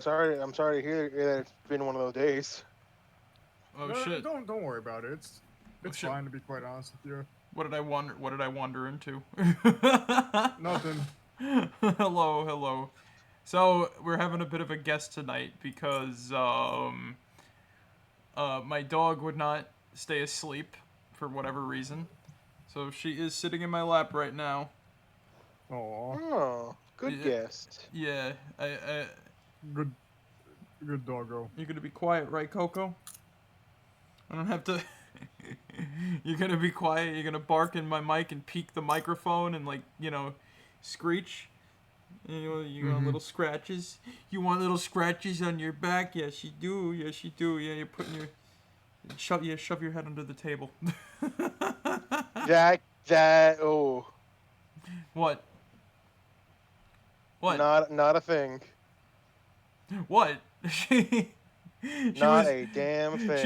I'm sorry to hear that it's been one of those days. Oh No, shit. don't worry about it. It's shit. fine, to be quite honest with you. What did I wander into? Nothing. Hello. So we're having a bit of a guest tonight because my dog would not stay asleep for whatever reason. So she is sitting in my lap right now. Aw. Oh, good Yeah. guest. Yeah, I Good doggo. you're gonna be quiet, right, Coco? I don't have to. You're gonna be quiet. You're gonna bark in my mic and peek the microphone and screech. You want little scratches. You want little scratches on your back? Yes, you do. Yes, you do. Yeah, you're putting your shove your head under the table. Oh. What? What? Not a thing. What? Not a damn thing.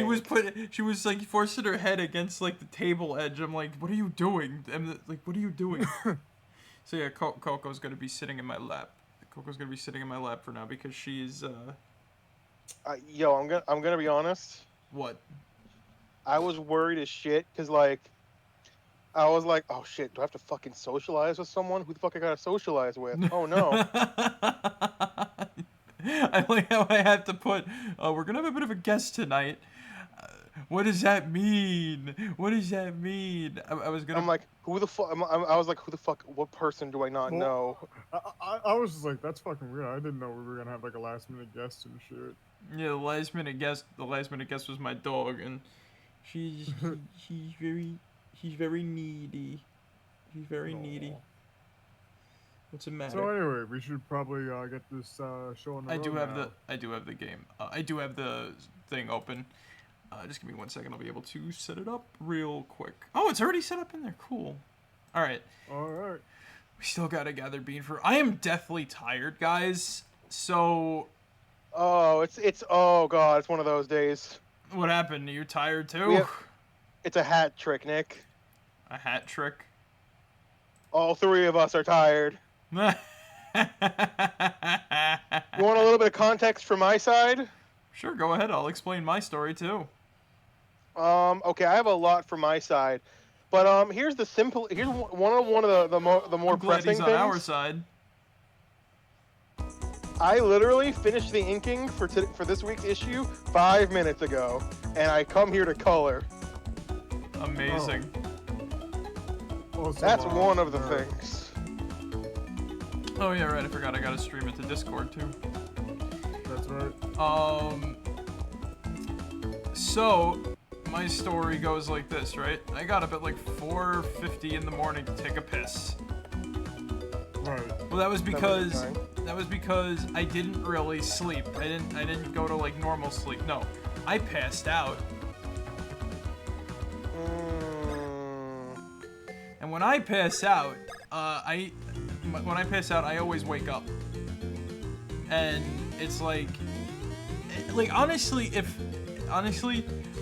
She was like forcing her head against like the table edge. I'm like, what are you doing? I'm like, what are you doing? So yeah, Coco's gonna be sitting in my lap. Coco's gonna be sitting in my lap for now because she's Yo, I'm gonna be honest. What? I was worried as shit because like I was like, oh shit, do I have to fucking socialize with someone? Who the fuck I gotta socialize with? Oh no. I like how I had to put. We're gonna have a bit of a guest tonight. What does that mean? What does that mean? I was gonna. I'm like, who the fuck? I was like, who the fuck? What person do I not know? I was just like, that's fucking weird. I didn't know we were gonna have like a last minute guest and shit. Yeah, the last minute guest was my dog, and she's very needy. She's very needy. What's the matter? So anyway, we should probably get this show on the road I do have now. the game. I do have the thing open. Just give me 1 second. I'll be able to set it up real quick. Oh, it's already set up in there. Cool. All right. We still gotta gather bean for. I am deathly tired, guys. So. Oh, it's oh god, it's one of those days. What happened? Are you tired too? It's a hat trick, Nick. A hat trick. All three of us are tired. You want a little bit of context from my side? Sure, go ahead. I'll explain my story too. Okay, I have a lot from my side, but here's the simple. Here's one of the more I'm glad pressing he's on things. our side. I literally finished the inking for this week's issue 5 minutes ago, and I come here to color. Amazing. Also, That's one of the things. Oh yeah, right. I forgot. I gotta stream it to Discord too. That's right. So my story goes like this, right? I got up at like 4:50 in the morning to take a piss. Right. Well, that was because I didn't really sleep. I didn't go to like normal sleep. No, I passed out. And when I pass out, I always wake up. And it's like honestly,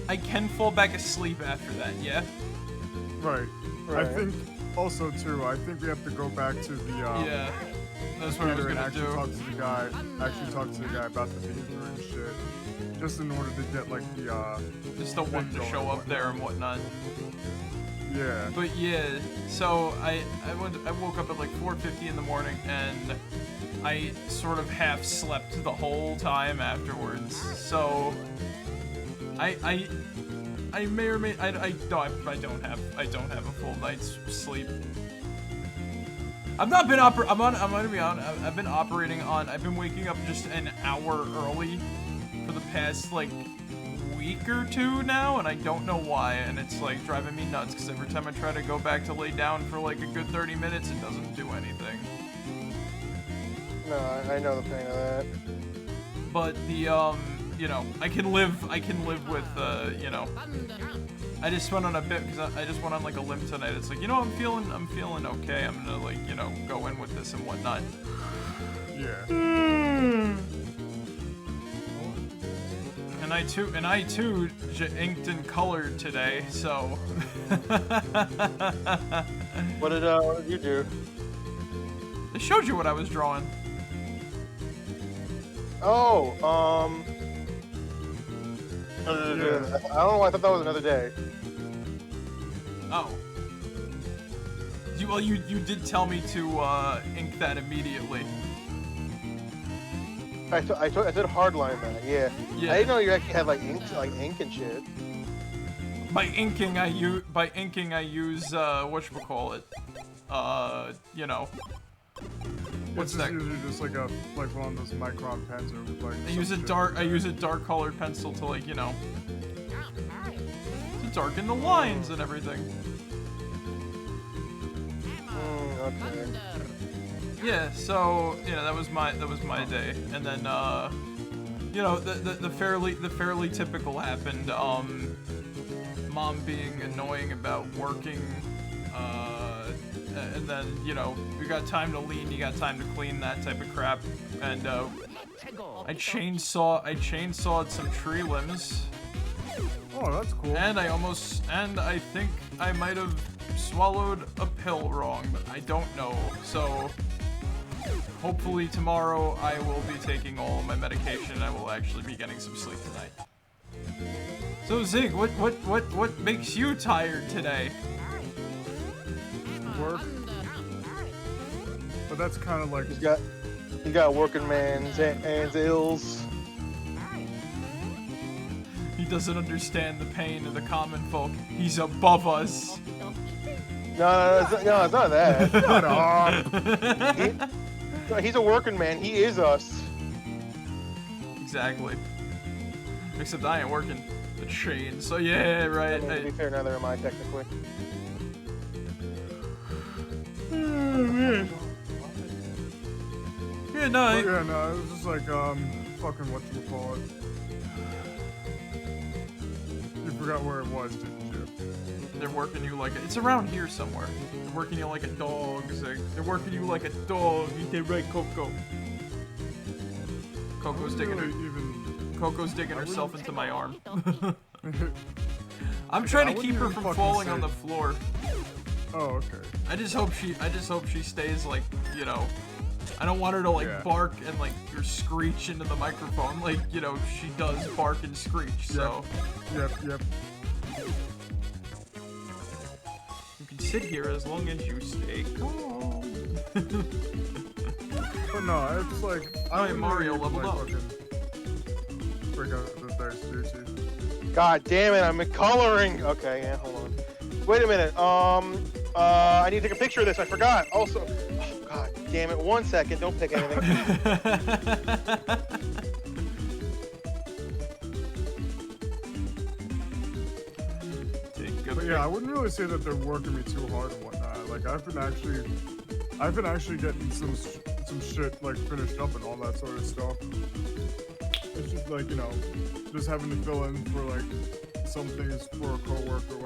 I can fall back asleep after that. Yeah. Right. I think also too. I think we have to go back to the yeah. That's what I was gonna do. Talk to the guy about the fever and shit, just in order to get like the just the one to show up there and whatnot. Yeah. But yeah, so I woke up at like 4:50 in the morning, and I sort of half slept the whole time afterwards. So I may or may I don't have a full night's sleep. I'm gonna be honest. I've been operating on. I've been waking up just an hour early for the past like week or two now, and I don't know why, and it's like driving me nuts because every time I try to go back to lay down for like a good 30 minutes, it doesn't do anything. No, I know the pain of that. But the you know, I can live with you know. I just went on a bit because I just went on like a limb tonight. It's like, you know, I'm feeling okay. I'm gonna like, you know, go in with this and whatnot. Yeah. And I too inked and colored today, so. What did you do? I showed you what I was drawing. Oh, I Yeah. don't know why I thought that was another day. Oh. You did tell me to ink that immediately. I did hardline that, yeah. Yeah. I didn't know you actually had like ink and shit. By inking I use whatchamacallit. You know. What's It's that? usually just like one of those micron pens or like. I use a dark colored pencil to, like, you know, to darken the lines and everything. Okay. Yeah, so that was my day, and then the fairly typical happened. Mom being annoying about working, and then you got time to lean, you got time to clean, that type of crap, and I chainsawed some tree limbs. Oh, that's cool. And I think I might have swallowed a pill wrong, but I don't know. So hopefully tomorrow I will be taking all of my medication and I will actually be getting some sleep tonight. So Zig, what makes you tired today? Work. But that's kind of like He's got working man's and ills. He doesn't understand the pain of the common folk. He's above us. No, it's not that. shut up. He's a working man. He is us. Exactly. Except I ain't working the chain. So yeah, right. I mean, to be fair, neither am I technically. Yeah, no. It was just like fucking whatchamacallit. You forgot where it was, didn't you? They're working you like it's around here somewhere. They're working you like a dog, Zig. They're working you like a dog. You did right, Coco. Coco's digging herself into my arm. I'm trying to keep her from falling on the floor. Oh, okay. I just hope she stays, like, I don't want her to, like, bark and, like, or screech into the microphone like, she does bark and screech, so. Yep. You can sit here as long as you stay calm. But no, it's like Alright, Mario leveled up. Break out the dice, dude. God damn it! I'm coloring. Okay, yeah, hold on. Wait a minute. I need to take a picture of this. I forgot. Also, oh, God damn it! 1 second. Don't pick anything. But yeah, I wouldn't really say that they're working me too hard and whatnot. Like I've been actually getting some shit like finished up and all that sort of stuff. It's just like just having to fill in for like some things for a coworker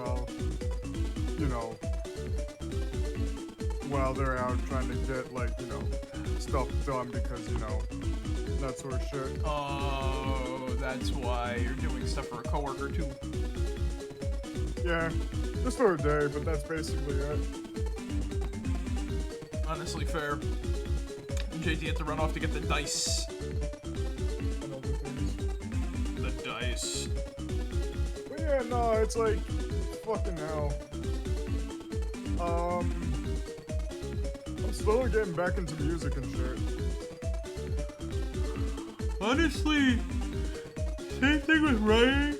while they're out trying to get like stuff done because that sort of shit. Oh, that's why you're doing stuff for a coworker too. Yeah, just for a day, but that's basically it. Honestly, fair. JT had to run off to get the dice. And other things. The dice. But yeah, no, it's like fucking hell. I'm slowly getting back into music and shit. Honestly, same thing with writing.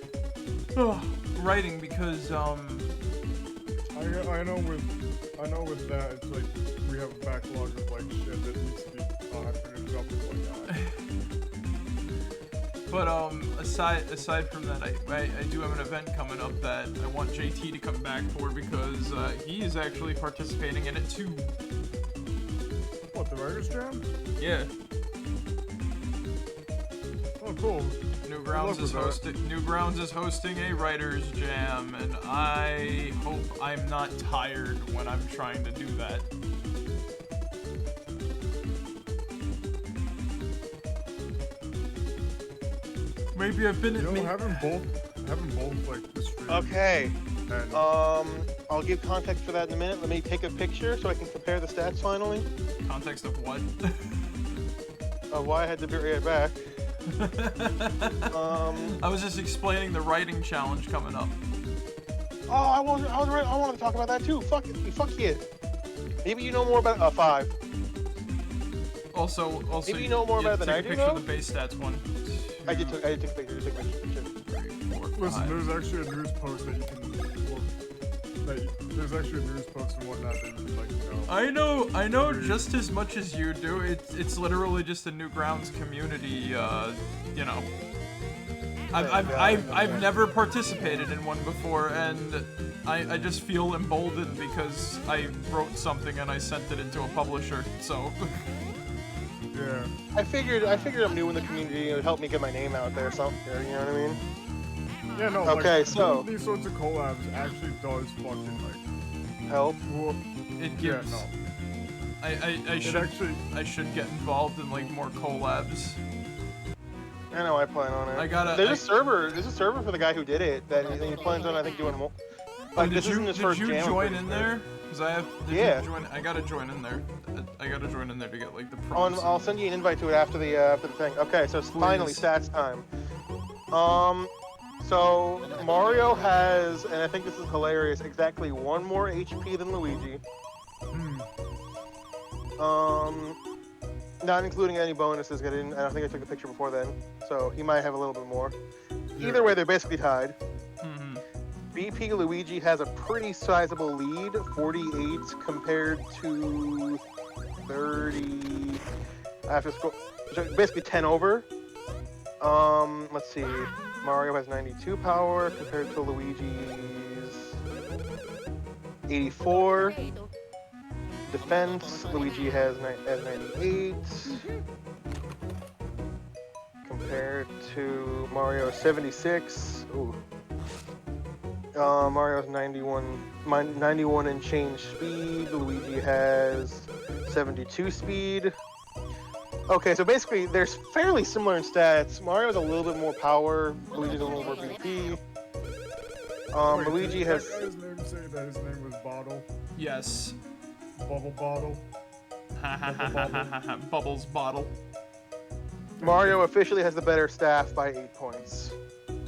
Writing because I know with that it's like we have a backlog of like shit that needs to be finished up and whatnot. But aside from that, I do have an event coming up that I want JT to come back for because he is actually participating in it too. What, the Writers' Jam? Yeah. Oh, cool. Newgrounds is hosting a Writers' Jam, and I hope I'm not tired when I'm trying to do that. Maybe I've been having both like the stream. Okay. And I'll give context for that in a minute. Let me take a picture so I can compare the stats finally. Context of what? Why I had to be right back. I was just explaining the writing challenge coming up. Oh, I wanted to talk about that too. Fuck yeah. Maybe you know more about 5. Also, maybe you know more about it than I do. Take a picture of the base stats one. I did take a picture. Listen, there's actually a news post that you can. There's actually a news post and whatnot that you can like. I know just as much as you do. It's literally just a Newgrounds community. You know. I've never participated in one before, and I just feel emboldened because I wrote something and I sent it into a publisher. So. Yeah. I figured I'm new in the community. It would help me get my name out there. Something. You know what I mean? Yeah. No. Okay. Like, So these sorts of collabs actually does fucking like help. It gives. Yeah. No. I should get involved in like more collabs. I know. I plan on it. There's a server for the guy who did it that he plans on. I think doing more. Like, did you join in there? Because I have. Yeah. I gotta join in there. I gotta join in there to get like the prompts. I'll send you an invite to it after the thing. Okay, so finally stats time. So Mario has, and I think this is hilarious, exactly 1 more HP than Luigi. Not including any bonuses. I don't think I took a picture before then, so he might have a little bit more. Either way, they're basically tied. BP Luigi has a pretty sizable lead, 48 compared to 30. I have to scroll. So basically 10 over. Let's see. Mario has 92 power compared to Luigi's 84. Defense, Luigi has 98. Compared to Mario 76. Ooh. Mario's 91 and change speed. Luigi has 72 speed. Okay, so basically they're fairly similar in stats. Mario's a little bit more power. Luigi's a little more BP. Wait, Luigi did has. that guy's name say that his name was Bottle? Yes. Bubble Bottle. Bubbles bottle. Mario officially has the better staff by 8 points.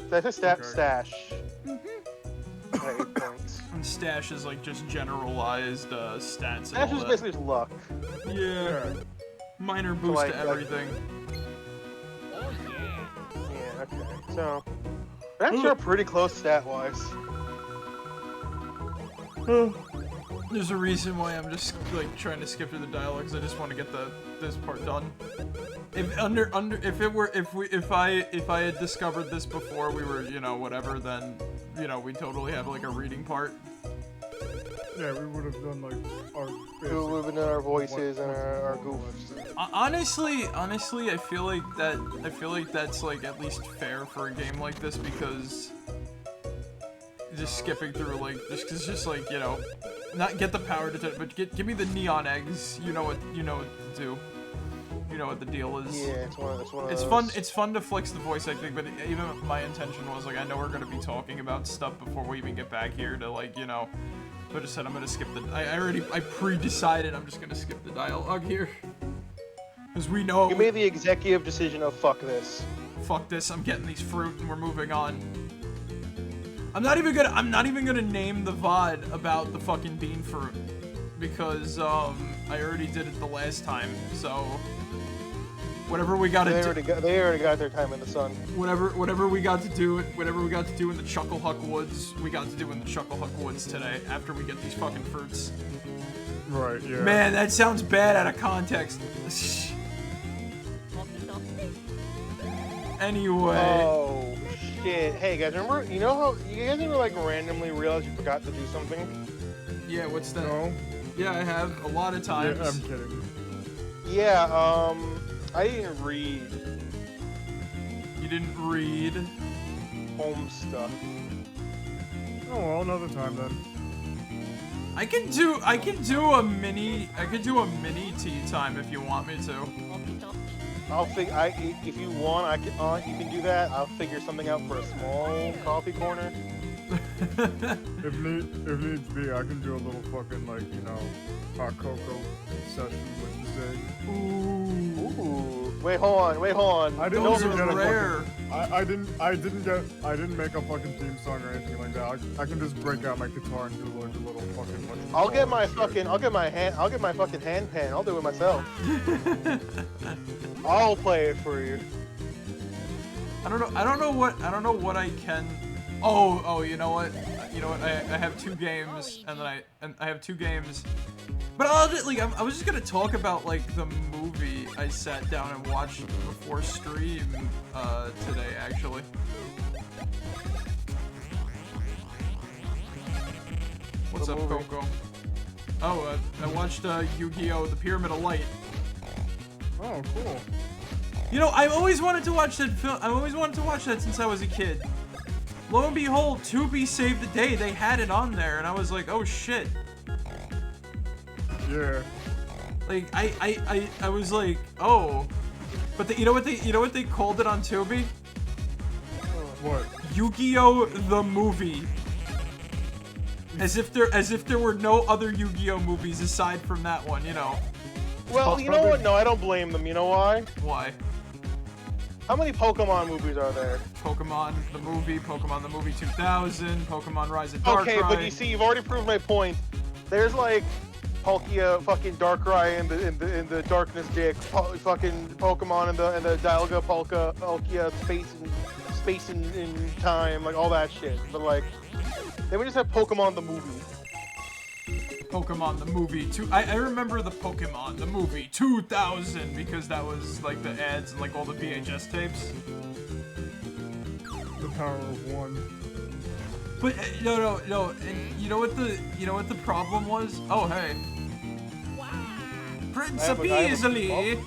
That's a stash. By 8 points. And stash is like just generalized stats. Stash is basically just luck. Yeah. Minor boost to everything. Yeah, okay. So, they're actually pretty close stat-wise. There's a reason why I'm just like trying to skip through the dialogue because I just want to get this part done. If I had discovered this before we were, you know, whatever, then, you know, we'd totally have like a reading part. Yeah, we would have done like our. We would have done our voices and our goofs. Honestly, I feel like that's like at least fair for a game like this because just skipping through like just like, you know, not get the power to, but give me the neon eggs. You know what to do. You know what the deal is. Yeah, it's one of it's those. fun. It's fun to flex the voice acting, but even my intention was like, I know we're gonna be talking about stuff before we even get back here to like, you know. So I just said I'm gonna skip the. I pre-decided I'm just gonna skip the dialogue here, because we know. You made the executive decision of fuck this. Fuck this! I'm getting these fruit, and we're moving on. I'm not even gonna name the VOD about the fucking bean fruit, because I already did it the last time. So whatever we got to do. They already got their time in the sun. Whatever we got to do in the Chuckle Huck Woods, we got to do in the Chuckle Huck Woods today. After we get these fucking fruits. Right. Yeah. Man, that sounds bad out of context. Anyway. Oh shit! Hey guys, remember? You know how you guys ever like randomly realize you forgot to do something? Yeah. What's that? No. Yeah, I have a lot of times. Yeah, I'm kidding. Yeah. I didn't read You didn't read home stuff. Oh well, another time then. I can do a mini tea time if you want me to. If you want, you can do that. I'll figure something out for a small coffee corner. If needs be, I can do a little fucking like, you know, hot cocoa session with Zig. Ooh. Ooh. Wait, hold on. I didn't Those even are get a rare. I didn't make a fucking theme song or anything like that. I can just break out my guitar and do like a little fucking. I'll get my fucking hand pan. I'll do it myself. I'll play it for you. I don't know what I can. Oh, you know what? I have 2 games, and then I have 2 games. But I was just gonna talk about like the movie I sat down and watched before stream today, actually. What's up, Coco? Oh, I watched Yu-Gi-Oh! The Pyramid of Light. Oh, cool. You know, I've always wanted to watch that film. I've always wanted to watch that since I was a kid. Lo and behold, Tubi saved the day. They had it on there, and I was like, oh shit. Yeah. Like I was like, oh, but you know what they called it on Tubi? What? Yu-Gi-Oh! The movie. As if there were no other Yu-Gi-Oh! Movies aside from that one, you know. Well, you know what? No, I don't blame them. You know why? Why? How many Pokemon movies are there? Pokemon the movie 2000, Pokemon Rise of Darkrai. Okay, but you see, you've already proved my point. There's like Palkia, fucking Darkrai in the Darkness Dick, fucking Pokemon in the Dialga, Palkia, space and time, like all that shit. But like, then we just have Pokemon the movie. Pokemon the movie I remember the Pokemon the movie 2000 because that was like the ads and like all the VHS tapes. The power of one. But no. And you know what the problem was? Oh hey. Prince Beasley.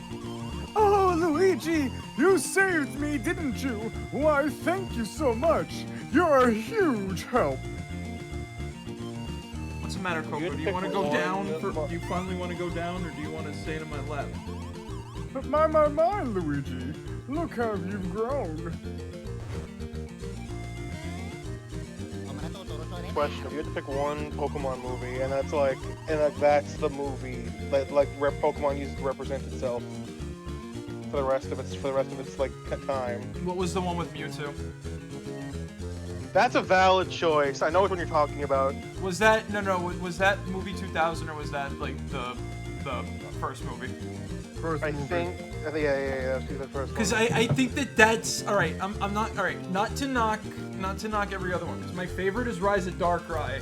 Oh, Luigi, you saved me, didn't you? Why, thank you so much. You're a huge help. What's the matter, Coco? Do you want to go down? Do you finally want to go down, or do you want to stay to my left? But my, Luigi. Look how you've grown. Question: if you had to pick one Pokemon movie, and that's the movie that where Pokemon uses to represent itself for the rest of its like time. What was the one with Mewtwo? That's a valid choice. I know which one you're talking about. Was that was that movie 2000 or was that like the first movie? I think yeah, that's the first one. Because I think that's all right. I'm not all right. Not to knock every other one. Because my favorite is Rise of Darkrai,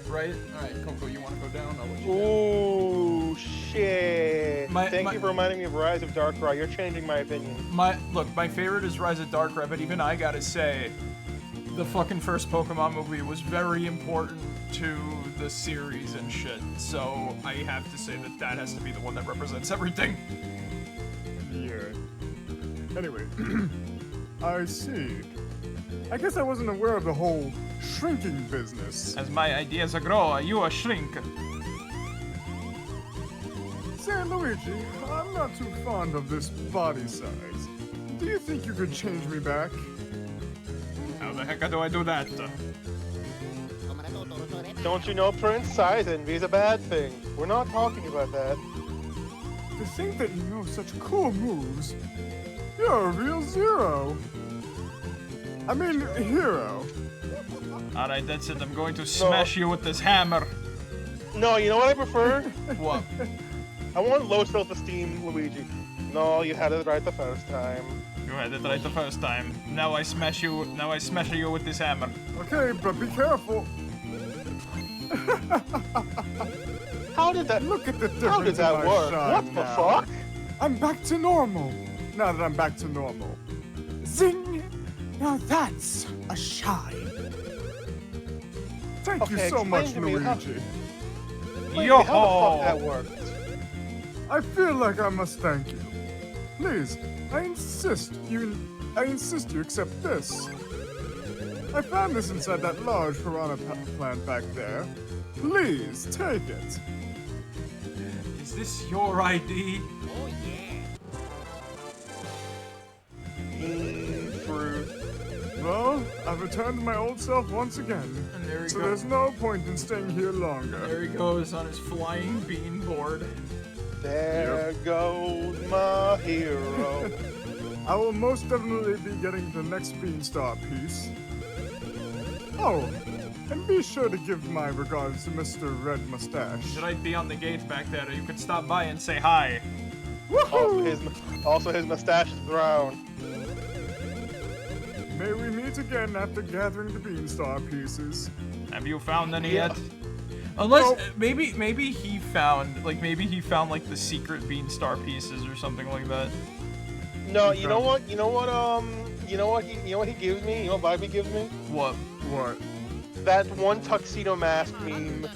right? All right, Coco, you want to go down? I'll let you Ooh, shit! Thank you for reminding me of Rise of Darkrai. You're changing my opinion. My favorite is Rise of Darkrai, but even I gotta say, the fucking first Pokemon movie was very important to the series and shit. So I have to say that has to be the one that represents everything. Yeah. Anyway, I see. I guess I wasn't aware of the whole shrinking business. As my ideas grow, you a shrink. Say, Luigi, I'm not too fond of this body size. Do you think you could change me back? How the heck do I do that? Don't you know, Prince? Size envy is a bad thing. We're not talking about that. To think that you know such cool moves. You're a real zero. I mean, hero. Alright, that's it. I'm going to smash you with this hammer. No, you know what I prefer? What? I want low self-esteem Luigi. No, you had it right the first time. You had it right the first time. Now I smash you with this hammer. Okay, but be careful. How did that Look at the difference? How did that work? What the fuck? I'm back to normal. Now that I'm back to normal. Zing! Now that's a shine. Thank you so much, Luigi. Yo! How the fuck that worked? I feel like I must thank you. Please, I insist you accept this. I found this inside that large piranha plant back there. Please, take it. Is this your ID? Oh yeah. Fruit. Well, I've returned to my old self once again. And there he So goes. there's no point in staying here longer. There he goes on his flying bean board. There goes my hero. I will most definitely be getting the next Beanstar piece. Oh, and be sure to give my regards to Mr. Red Mustache. Should I be on the gate back there? You could stop by and say hi. Also his mustache is brown. May we meet again after gathering the Beanstar pieces. Have you found any yet? Unless maybe he found like the secret Beanstar pieces or something like that. No, you know what he gives me? You know what vibe he gives me? What? What? That one tuxedo mask meme.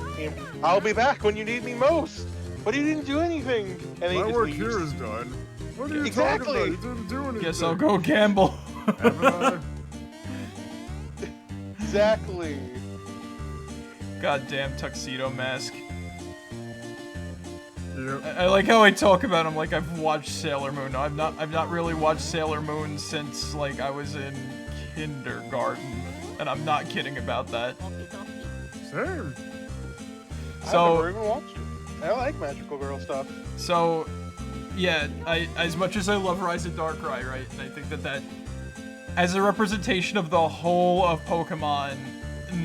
I'll be back when you need me most. But he didn't do anything. And then My he just work leaves. here is done. What are you Exactly. talking about? You didn't do anything. Guess I'll go gamble. Exactly. Goddamn tuxedo mask. Yep. I like how I talk about him like I've watched Sailor Moon. No, I've not really watched Sailor Moon since like I was in kindergarten, and I'm not kidding about that. Same. I've never even watched it. I like magical girl stuff. So, yeah, as much as I love Rise of Darkrai, right, and I think that as a representation of the whole of Pokemon,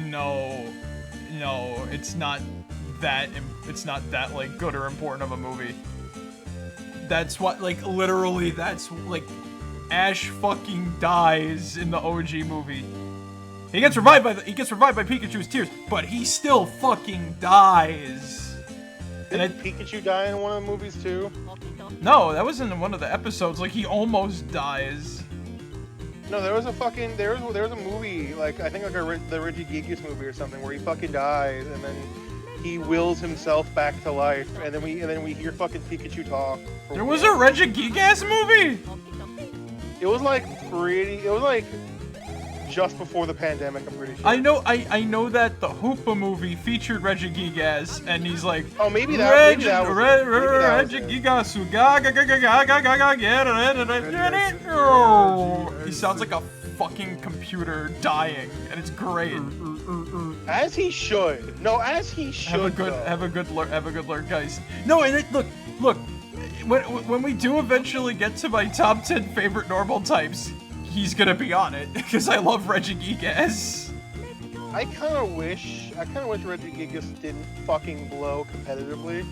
no, it's not that like good or important of a movie. That's what, like, literally, that's like Ash fucking dies in the OG movie. He gets revived by Pikachu's tears, but he still fucking dies. Didn't Pikachu die in one of the movies too? No, that was in one of the episodes. Like, he almost dies. No, there was a movie, like I think like the Regigigas movie or something, where he fucking dies and then he wills himself back to life, and then we hear fucking Pikachu talk. There was a Regigigas movie. It was like just before the pandemic, I'm pretty sure. I know that the Hoopa movie featured Regigigas, and he's like, oh, maybe that was Regigigas, he sounds like a fucking computer dying, and it's great. As he should. No, as he should. Have a good lurk, guys. No, and look. When we do eventually get to my top 10 favorite normal types, he's gonna be on it because I love Regigigas. I kind of wish Regigigas didn't fucking blow competitively.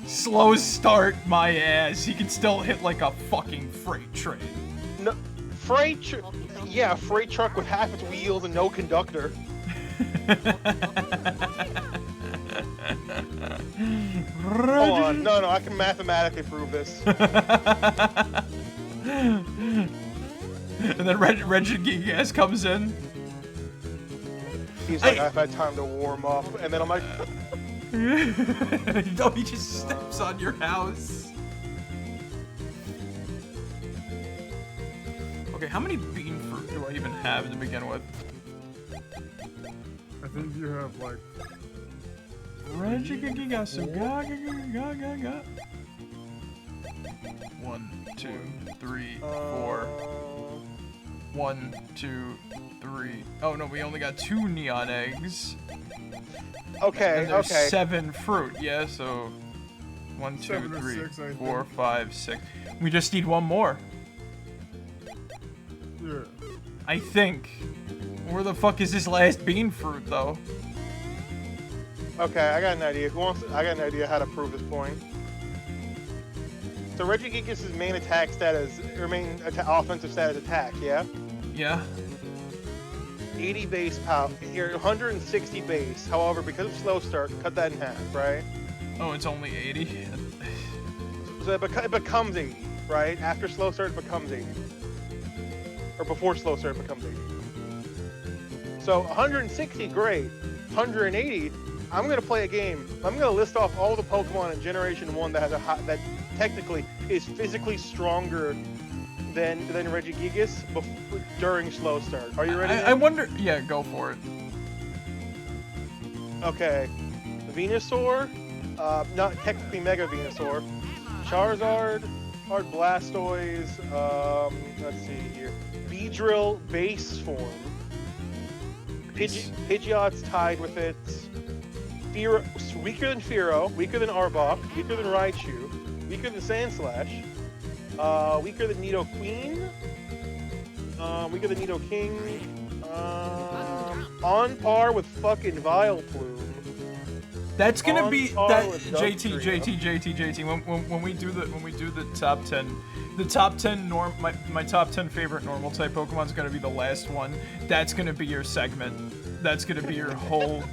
Slow start my ass. He can still hit like a fucking freight train. No, freight truck with half its wheels and no conductor. Hold on, no, I can mathematically prove this. And then Regigigas comes in. He's like, I've had time to warm up, and then I'm like, no, he just steps on your house. Okay, how many bean fruit do I even have to begin with? I think you have like. Regigigas, ga. 1, 2, 3, 4. 1, 2, 3. Oh no, we only got 2 neon eggs. Okay, and there's okay. 7 fruit, yeah, so 1, 2, 3, 4, 5, 6. We just need 1 more. Yeah. I think. Where the fuck is this last bean fruit, though? Okay, I got an idea. I got an idea how to prove this point. So Regigigas' main attack status, or main offensive status attack, yeah? Yeah. 80 base power, 160 base. However, because of slow start, cut that in half, right? Oh, it's only 80? So it becomes 80, right? After slow start, it becomes 80. Or before slow start, it becomes 80. So 160, great. 180, I'm gonna play a game. I'm gonna list off all the Pokemon in Generation 1 that has that technically is physically stronger than Regigigas during slow start. Are you ready? I wonder. Yeah, go for it. Okay, Venusaur, not technically Mega Venusaur, Charizard, Blastoise. Let's see here. Beedrill base form. Pidgeot's tied with it. weaker than Firo, weaker than Arbok, weaker than Raichu, weaker than Sandslash, weaker than Nido Queen, weaker than Nido King, on par with fucking Vileplume. That's gonna be that JT. When we do the top 10, the top 10 my top 10 favorite normal type Pokemon's gonna be the last one. That's gonna be your segment. That's gonna be your whole.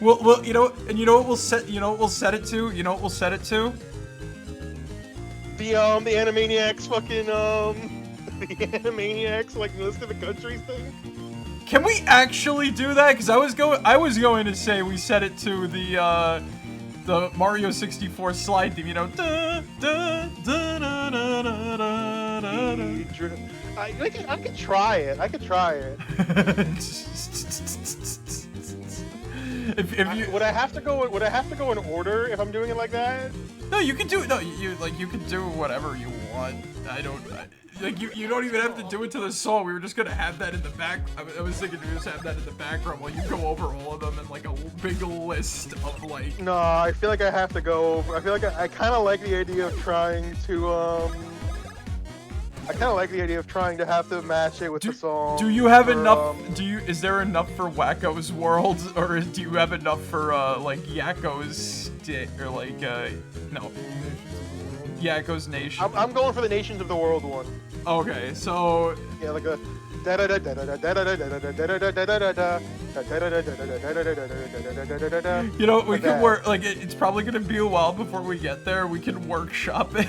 Well, you know what we'll set it to. You know what we'll set it to. The Animaniacs fucking the Animaniacs like list of the countries thing. Can we actually do that? Because I was going to say we set it to the Mario 64 slide theme. You know. I could try it. Would I have to go in order if I'm doing it like that? No, you can do it. No, you can do whatever you want. You don't even have to do it to the song. We were just gonna have that in the back. I was thinking we just have that in the background while you go over all of them in like a big list of like. No, I feel like I have to go over. I feel like I kind of like the idea of trying to have to match it with the song. Do you have enough? Is there enough for Wacko's World, or do you have enough for like Yakko's or like no? Yakko's Nation. I'm going for the Nations of the World one. Okay, so yeah, like a. You know, we can work. Like it's probably gonna be a while before we get there. We can workshop it.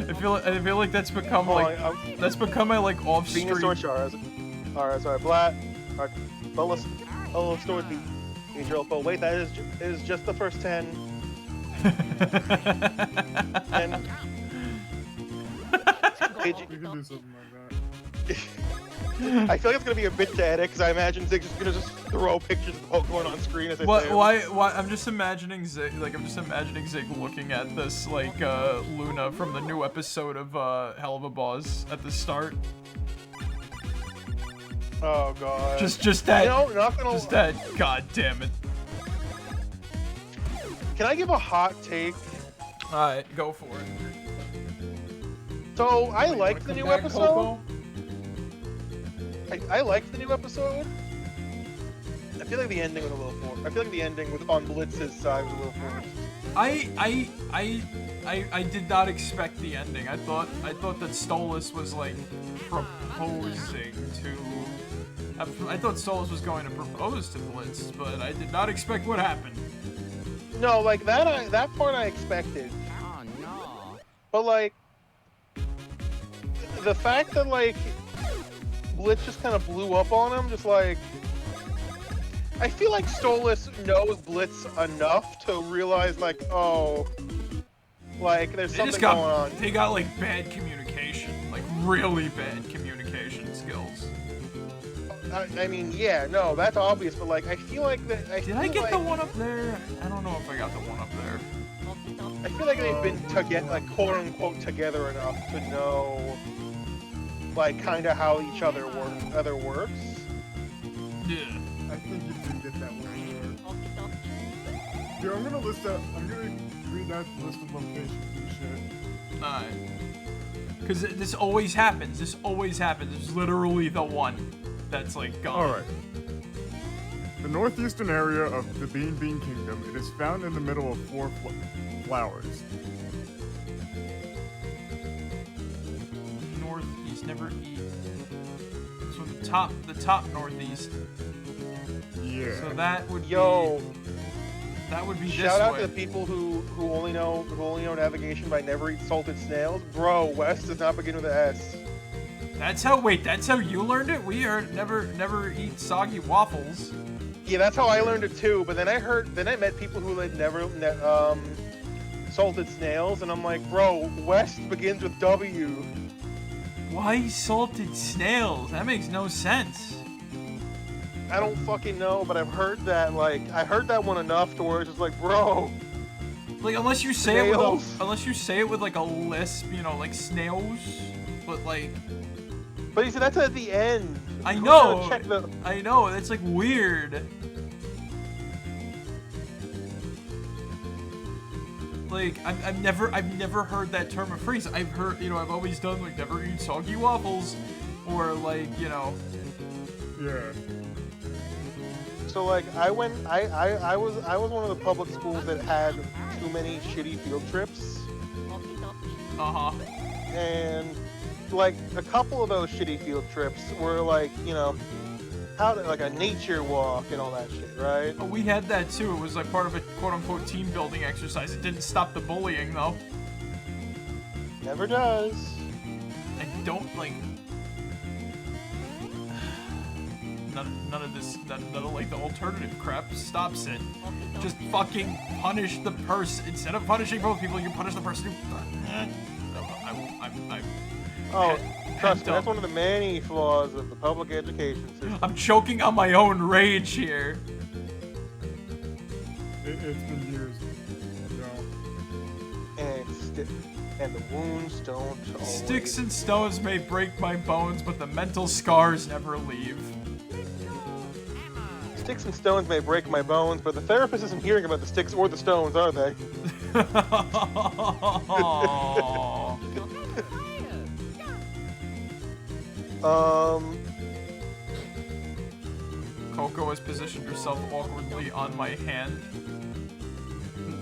I feel like that's become my like off stream. Alright, sorry, Blat. Alright, let's start the drill. But wait, that is just the first 10. And We can do something like that. I feel like it's gonna be a bit to edit because I imagine Zig's just gonna throw pictures of Pokemon on screen as I say. Why? I'm just imagining Zig. Like I'm just imagining Zig looking at this like Luna from the new episode of Hell of a Boss at the start. Oh god. Just that. No, not gonna. Just that. God damn it. Can I give a hot take? Alright, go for it. So I liked the new episode. I liked the new episode. I feel like the ending was a little forced. I feel like the ending on Blitz's side was a little forced. I did not expect the ending. I thought that Stolas was like proposing to. I thought Stolas was going to propose to Blitz, but I did not expect what happened. No, like that part I expected. Oh no. But like the fact that like Blitz just kind of blew up on him, just like I feel like Stolas knows Blitz enough to realize like, oh, like there's something going on. They got like bad communication, like really bad communication skills. I mean, yeah, no, that's obvious, but like I feel like that. Did I get the one up there? I don't know if I got the one up there. I feel like they've been together, like quote unquote together enough to know, like kind of how each other works. Yeah. I think you did get that one. Here, I'm gonna read out the list of locations and shit. Alright. Because this always happens. This is literally the one that's like gone. Alright. The northeastern area of the Bean Kingdom, it is found in the middle of 4 flowers. Northeast, never east. So the top northeast. Yeah. So that would be this Shout out way. to the people who only know navigation by never eat salted snails. Bro, West does not begin with an S. That's how you learned it? We heard never eat soggy waffles. Yeah, that's how I learned it too. But then I met people who had never salted snails, and I'm like, bro, West begins with W. Why salted snails? That makes no sense. I don't fucking know, but I've heard that, like, I heard that one enough to where it's just like, bro. Like, unless you say it with like a lisp, you know, like snails, but like, But you said that's at the end. I Who's know. gonna check the... I know. That's like weird. Like I've never heard that term of phrase. I've heard, you know, I've always done like never eat soggy waffles, or like, you know. Yeah. So like I was one of the public schools that had too many shitty field trips. And like a couple of those shitty field trips were like, you know, like a nature walk and all that shit, right? Oh, we had that too. It was like part of a quote-unquote team building exercise. It didn't stop the bullying though. Never does. I don't like none of this, none of like the alternative crap stops it. Just fucking punish the person. Instead of punishing both people, you punish the person who... Oh, trust me, that's one of the many flaws of the public education system. I'm choking on my own rage here. It's been years. No. And the wounds don't always... Sticks and stones may break my bones, but the mental scars never leave. Sticks and stones may break my bones, but the therapist isn't hearing about the sticks or the stones, are they? Coco has positioned herself awkwardly on my hand.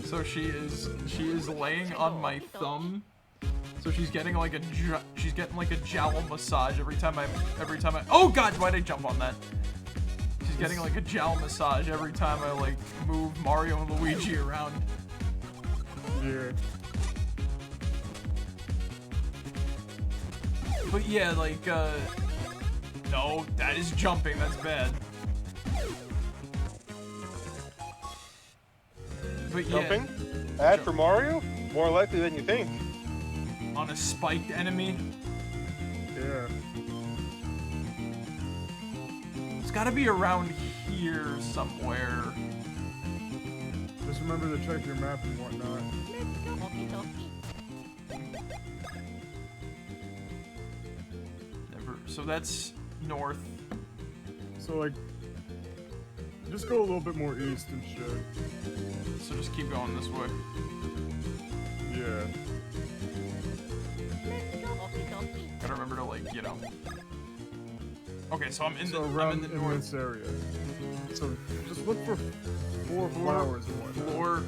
So she is laying on my thumb. So she's getting like a jowl massage every time I oh god, why'd I jump on that? She's getting like a jowl massage every time I like move Mario and Luigi around. Yeah. But yeah, like no, that is jumping, that's bad. But yeah, jumping? Bad for Mario? More likely than you think. On a spiked enemy? Yeah. It's gotta be around here somewhere. Just remember to check your map and whatnot. Never. So that's north. So like, just go a little bit more east and shit. So just keep going this way. Yeah. Gotta remember to like, you know. Okay, so I'm in around the in north. this area. So just look for 4 flowers and whatnot.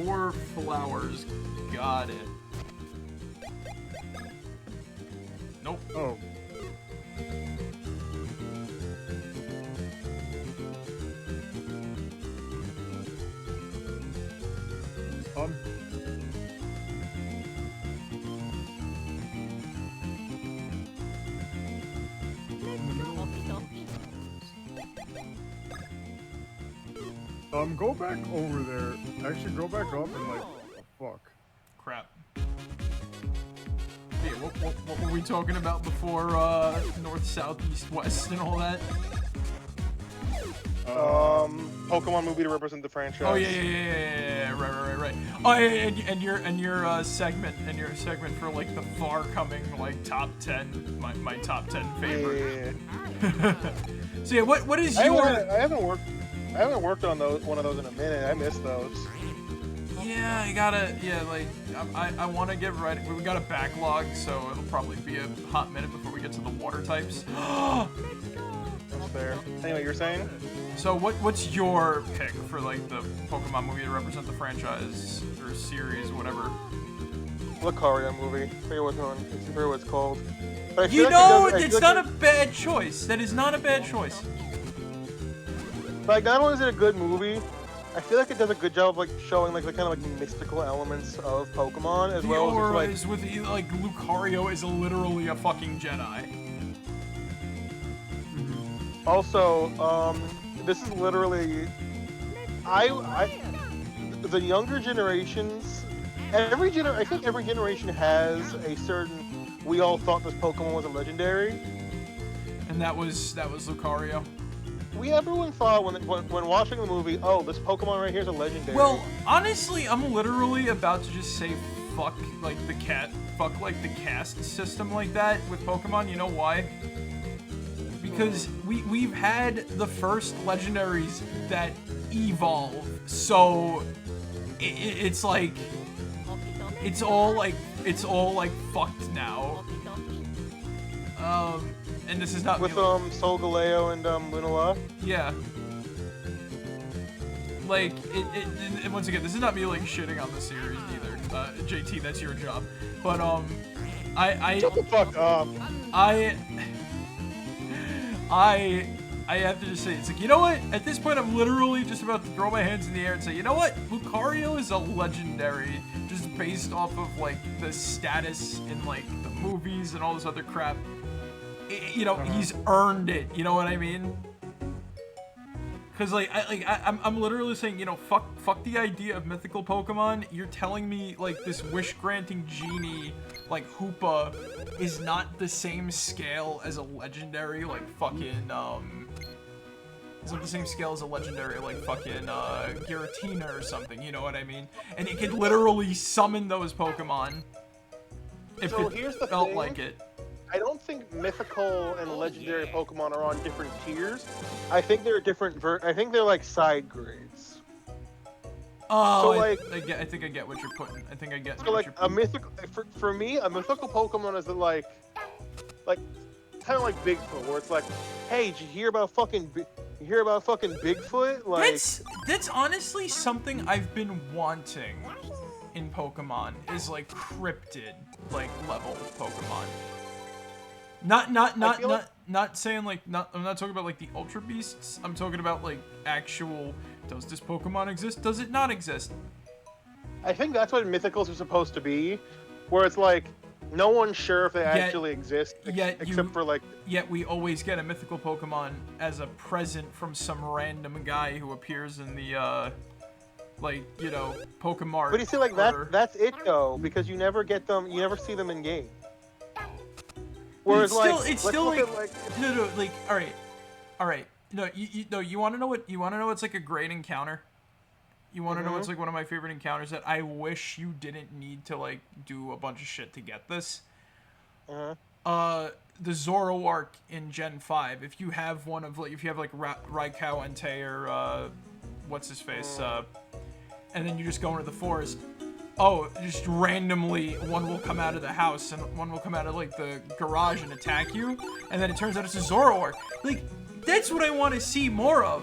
4 flowers. Got it. Nope. Oh. Go back over there. Actually, go back up and like, fuck. Crap. Hey, what were we talking about before, north, south, east, west, and all that? Pokemon movie to represent the franchise. Oh yeah, right. Oh yeah, and your segment for like the far coming like top 10, my top 10 favorite. Yeah. So yeah, what is your? I haven't worked on one of those in a minute. I miss those. Yeah, I want to get ready. We got a backlog, so it'll probably be a hot minute before we get to the water types. That's fair. Anyway, you're saying? So what's your pick for like the Pokemon movie to represent the franchise or series, whatever? Lucario movie. I forget what it's called. But You know, it's not a bad choice. That is not a bad choice. Like, not only is it a good movie, I feel like it does a good job of like showing like the kind of like mystical elements of Pokemon as well as is with like Lucario is literally a fucking Jedi. Also, this is literally the younger generations. I think every generation has a certain. We all thought this Pokemon was a legendary, and that was Lucario. Everyone thought when watching the movie, oh, this Pokemon right here is a legendary. Well, honestly, I'm literally about to just say fuck like the cat fuck like the caste system like that with Pokemon. You know why? Because we've had the first legendaries that evolve, so it's like it's all like fucked now. And this is not with Solgaleo and Lunala. Yeah. Like and once again, this is not me like shitting on the series either. JT, that's your job. But Shut the fuck up. I have to just say, it's like, you know what? At this point, I'm literally just about to throw my hands in the air and say, you know what? Lucario is a legendary, just based off of like the status in like the movies and all this other crap. You know, he's earned it. You know what I mean? Cause I'm literally saying, you know, fuck the idea of mythical Pokemon. You're telling me like this wish-granting genie, like Hoopa, is not the same scale as a legendary, like fucking it's not the same scale as a legendary, like fucking Giratina or something. You know what I mean? And it could literally summon those Pokemon if So it here's the felt thing. like it. I don't think mythical and legendary Pokemon are on different tiers. I think they're different. I think they're like side grades. Oh, So, like, I think I get what you're putting. I think I get. So what like you're a mythical, for me, a mythical Pokemon is like kind of like Bigfoot, where it's like, hey, did you hear about fucking Bigfoot? Like, that's honestly something I've been wanting in Pokemon, is like cryptid like level Pokemon. Not saying like I'm not talking about like the Ultra Beasts. I'm talking about like actual, does this Pokemon exist? Does it not exist? I think that's what mythicals are supposed to be, where it's like no one's sure if they actually exist, except for like. Yet we always get a mythical Pokemon as a present from some random guy who appears in the like, you know, Pokemon. But you see, like that's it though, because you never get them, you never see them in game. Whereas it's still like no, like all right. No, you want to know what what's like a great encounter? You want to know what's like one of my favorite encounters that I wish you didn't need to like do a bunch of shit to get this? The Zoroark in Gen 5. If you have one of like, if you have like Raikou, Entei, or what's his face, and then you just go into the forest. Oh, just randomly, one will come out of the house and one will come out of like the garage and attack you, and then it turns out it's a Zoroark. Like, that's what I want to see more of.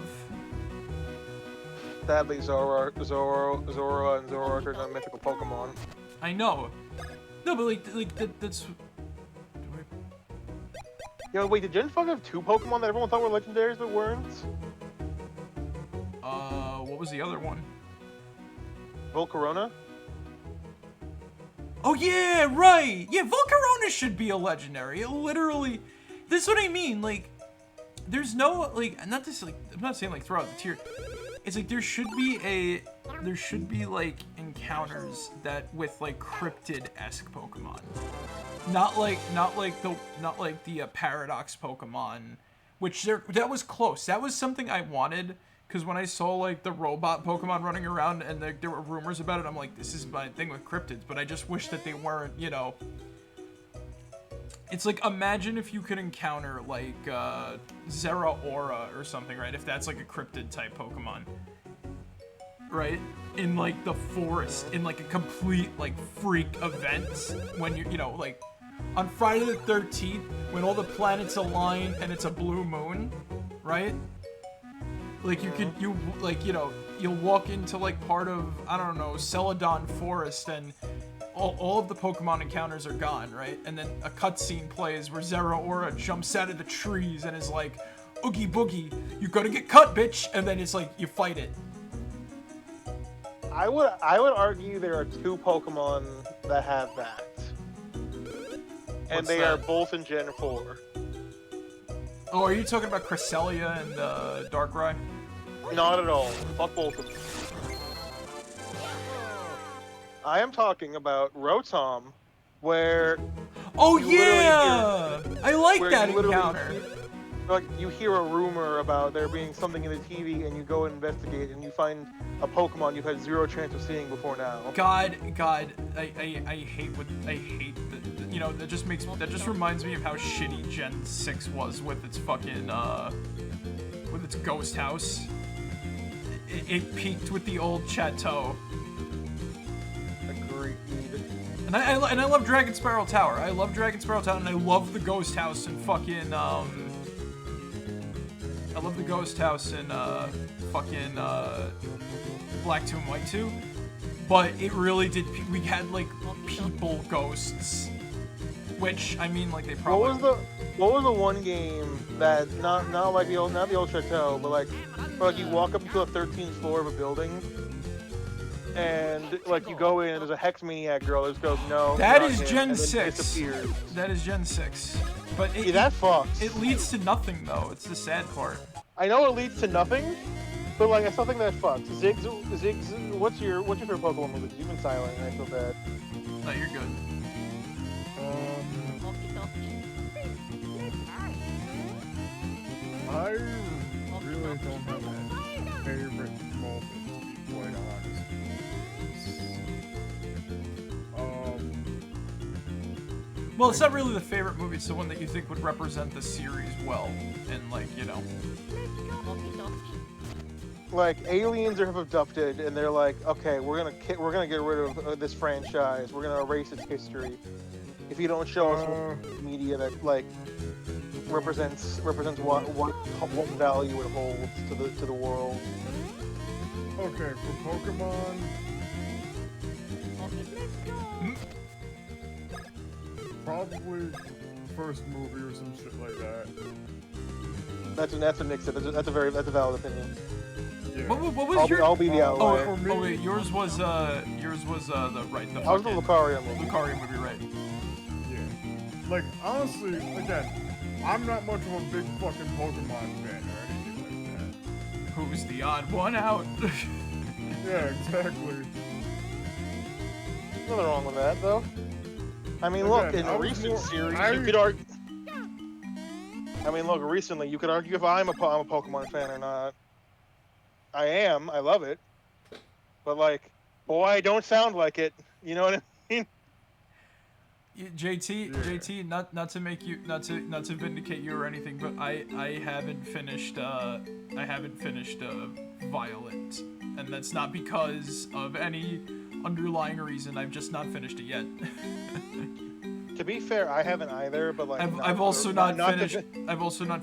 Sadly, Zoro, and Zoroark are not mythical Pokemon. I know. No, but that's. Yo, wait, did Gen 5 have 2 Pokemon that everyone thought were legendaries but weren't? What was the other one? Volcarona? Oh yeah, right! Yeah, Volcarona should be a legendary. It literally... This is what I mean, like... There's no, like... Not this, like... I'm not saying, like, throw out the tier. It's like, there should be, like, encounters that with, like, cryptid-esque Pokemon. Not like the Paradox Pokemon, which that was close. That was something I wanted, because when I saw like the robot Pokemon running around and there were rumors about it, I'm like, this is my thing with cryptids. But I just wish that they weren't, you know. It's like, imagine if you could encounter like Zeraora or something, right? If that's like a cryptid type Pokemon, right? In like the forest, in like a complete like freak event, when you know, like on Friday the 13th, when all the planets align and it's a blue moon, right? Like you you'll walk into like part of, I don't know, Celadon Forest, and all of the Pokemon encounters are gone, right? And then a cutscene plays where Zeraora jumps out of the trees and is like, Oogie Boogie, you gotta get cut, bitch! And then it's like, you fight it. I would argue there are 2 Pokemon that have that. And What's they that? are both in Gen 4. Oh, are you talking about Cresselia and Darkrai? Not at all. Fuck both of them. I am talking about Rotom, where... Oh you yeah! I like that you literally encounter. like you hear a rumor about there being something in the TV, and you go and investigate, and you find a Pokemon you've had zero chance of seeing before now. God, I hate you know, that just reminds me of how shitty Gen 6 was with its fucking with its ghost house. It peaked with the old chateau. Agreed. And I love Dragon Spiral Tower. I love Dragon Spiral Tower, and I love the ghost house and fucking I love the ghost house in fucking Black 2 and White 2. But it really did. We had like people ghosts, which I mean, like they probably. What was the one game that not like the old chateau, but like you walk up to a 13th floor of a building, and like you go in, and there's a hex maniac girl that just goes, no. That is Gen and 6. Disappears. That is Gen 6. But that fucks. It leads to nothing though. It's the sad part. I know it leads to nothing, but like I still think that fucks. Ziggs, what's your favorite Pokemon movie? You've been silent, and I feel bad. No, you're good. I really don't have a favorite moment, to be quite honest. Well, it's not really the favorite movie. It's the one that you think would represent the series well, and like, you know. Like aliens are abducted, and they're like, okay, we're gonna get rid of this franchise. We're gonna erase its history. If you don't show us media that like represents what value it holds to the world. Okay, for Pokemon. Probably the first movie or some shit like that. That's a mix. That's a valid opinion. Yeah. What was your? I'll be the outlier. Oh wait, yours was the I was the Lucario movie. Lucario movie, right? Yeah. Like honestly, again, I'm not much of a big fucking Pokemon fan or anything like that. Who's the odd one out? Yeah, exactly. Nothing wrong with that, though. I mean, look, in a recent series, you could argue. I mean, look, recently, you could argue if I'm a Pokemon fan or not. I am. I love it. But, like, boy, I don't sound like it. You know what I mean? JT, not to make you, not to vindicate you or anything, but I haven't finished Violet, and that's not because of any underlying reason. I've just not finished it yet. To be fair, I haven't either, but like I've also not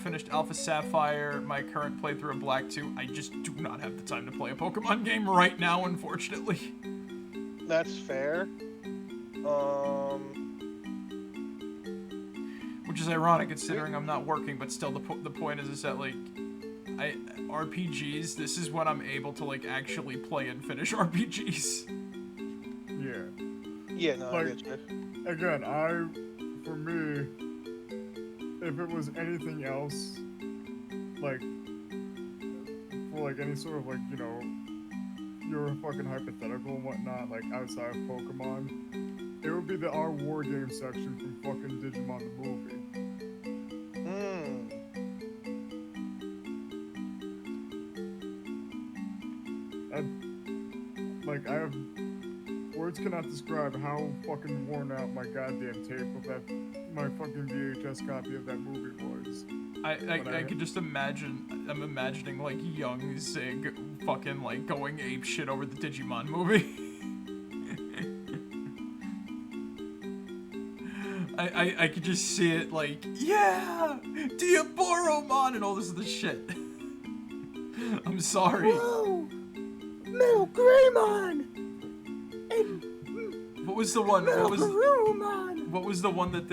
finished Alpha Sapphire. My current playthrough of Black 2. I just do not have the time to play a Pokemon game right now, unfortunately. That's fair. Which is ironic considering I'm not working, but still the point is that like RPGs, this is when I'm able to like actually play and finish RPGs. Yeah. Yeah, no, like, I get you. Again, for me, if it was anything else, like, for like any sort of like, you know, you're fucking hypothetical and whatnot, like outside of Pokemon, it would be the Our War Game section from fucking Digimon the movie. Like, I have words cannot describe how fucking worn out my goddamn tape of that, my fucking VHS copy of that movie was. I could just imagine, I'm imagining like young Zig fucking like going ape shit over the Digimon movie. I could just see it like, yeah, Diaboromon and all this other shit. I'm sorry. Whoa! Metal Greymon! What was the one? Metal What was the one that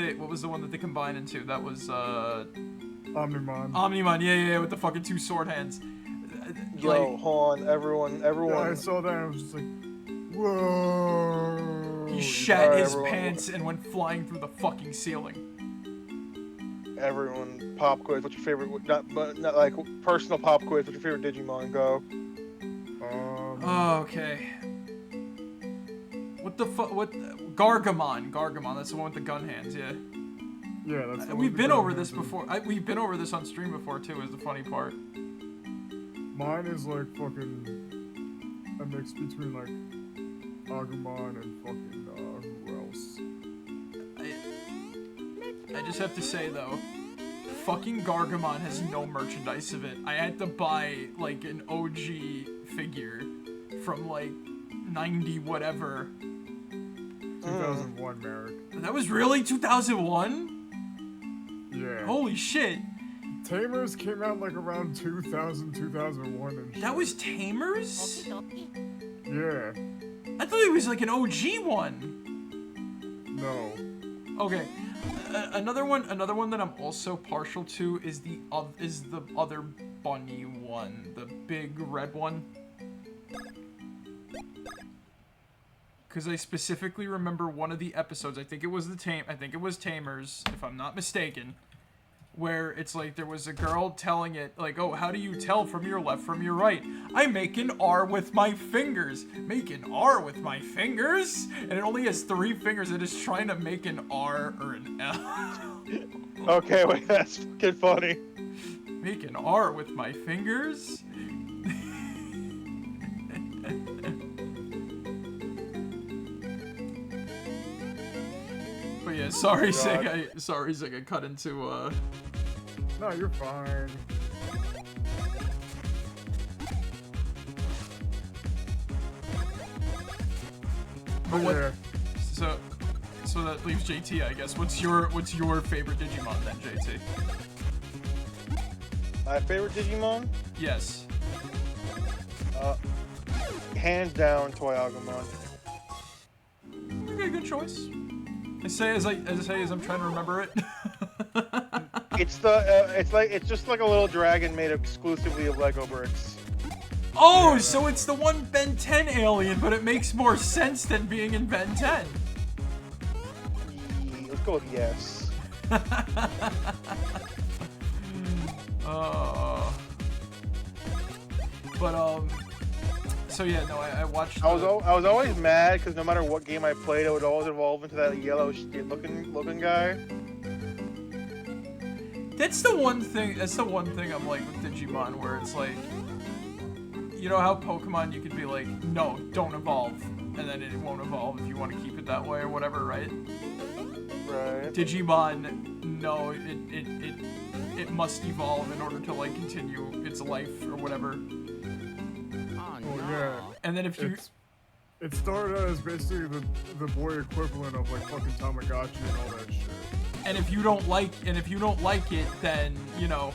they combined into? That was Omnimon. Omnimon, yeah, with the fucking two sword hands. Yo, hold on, everyone. Yeah, I saw that and I was just like, whoa. He shat his pants and went flying through the fucking ceiling. Everyone, pop quiz. What's your favorite? Not like personal pop quiz. What's your favorite Digimon? Go. Oh, okay. What the fuck? What? Gargamon. That's the one with the gun hands. Yeah. Yeah, that's the one We've we been got over in this here, too. before. We've been over this on stream before too. Is the funny part. Mine is like fucking a mix between like Agumon and fucking who else? I just have to say though, fucking Gargamon has no merchandise of it. I had to buy like an OG figure from like 90 whatever. 2001, Marek. That was really 2001? Yeah. Holy shit. Tamers came out like around 2000, 2001 and shit. That was Tamers? Yeah. I thought it was like an OG one. No. Okay. Another one that I'm also partial to is the other bunny one, the big red one. Because I specifically remember one of the episodes. I think it was Tamers, if I'm not mistaken, where it's like there was a girl telling it like, "Oh, how do you tell from your left from your right? I make an R with my fingers. Make an R with my fingers?" And it only has 3 fingers. It is trying to make an R or an L. Okay, wait, that's fucking funny. Make an R with my fingers? But yeah, sorry, Saga cut into, No, you're fine. But what? Yeah. So that leaves JT, I guess. What's your favorite Digimon then, JT? My favorite Digimon? Yes. Hands down, Toyagumon. Okay, good choice. I say as I'm trying to remember it. It's just like a little dragon made exclusively of Lego bricks. Oh, yeah. So it's the one Ben 10 alien, but it makes more sense than being in Ben 10. Let's go with yes. So yeah, no, I watched. I was always mad because no matter what game I played, I would always evolve into that yellow shit looking guy. That's the one thing I'm like with Digimon, where it's like, you know how Pokemon you could be like, no, don't evolve, and then it won't evolve if you want to keep it that way or whatever, right? Right. Digimon, no, it must evolve in order to like continue its life or whatever. Oh yeah. And then if you it started out as basically the boy equivalent of like fucking Tamagotchi and all that shit. And if you don't like it, then you know,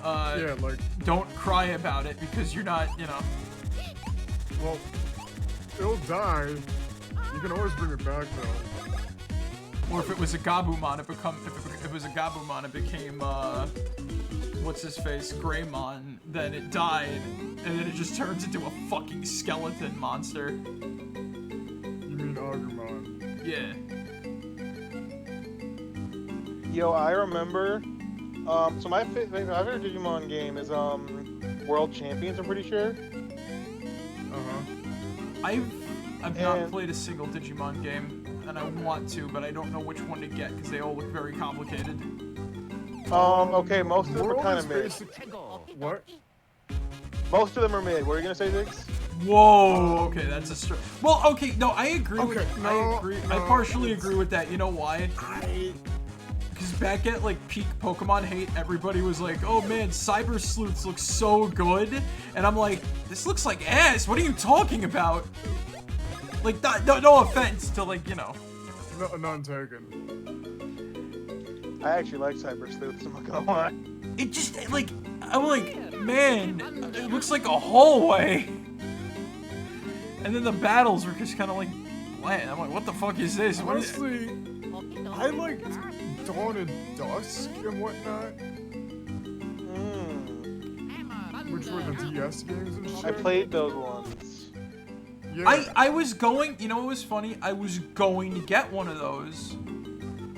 yeah, like don't cry about it because you're not, you know. Well, it'll die. You can always bring it back though. Or if it was a Gabumon, if it was a Gabumon, it became what's his face, Greymon. Then it died, and then it just turns into a fucking skeleton monster. You mean Agumon? Yeah. Yo, I remember. So my favorite Digimon game is World Champions. I'm pretty sure. I've not played a single Digimon game, and I want to, but I don't know which one to get because they all look very complicated. Okay, most of them are kind of mid. What? Most of them are mid. What are you gonna say, Ziggs? Whoa. Okay, that's a well. Okay, no, I agree. Okay, I partially agree with that. You know why? Because back at like peak Pokemon hate, everybody was like, "Oh man, Cyber Sleuths look so good," and I'm like, "This looks like ass. What are you talking about?" Like, no offense to like, you know. No, none taken. I actually like Cyber Sleuths. I'm not gonna lie. It just like, I'm like, man, it looks like a hallway. And then the battles were just kind of like bland. I'm like, what the fuck is this? Honestly, I liked Dawn and Dusk and whatnot. Which were the DS games and shit. I played those ones. Yeah. I was going, you know what was funny? I was going to get one of those,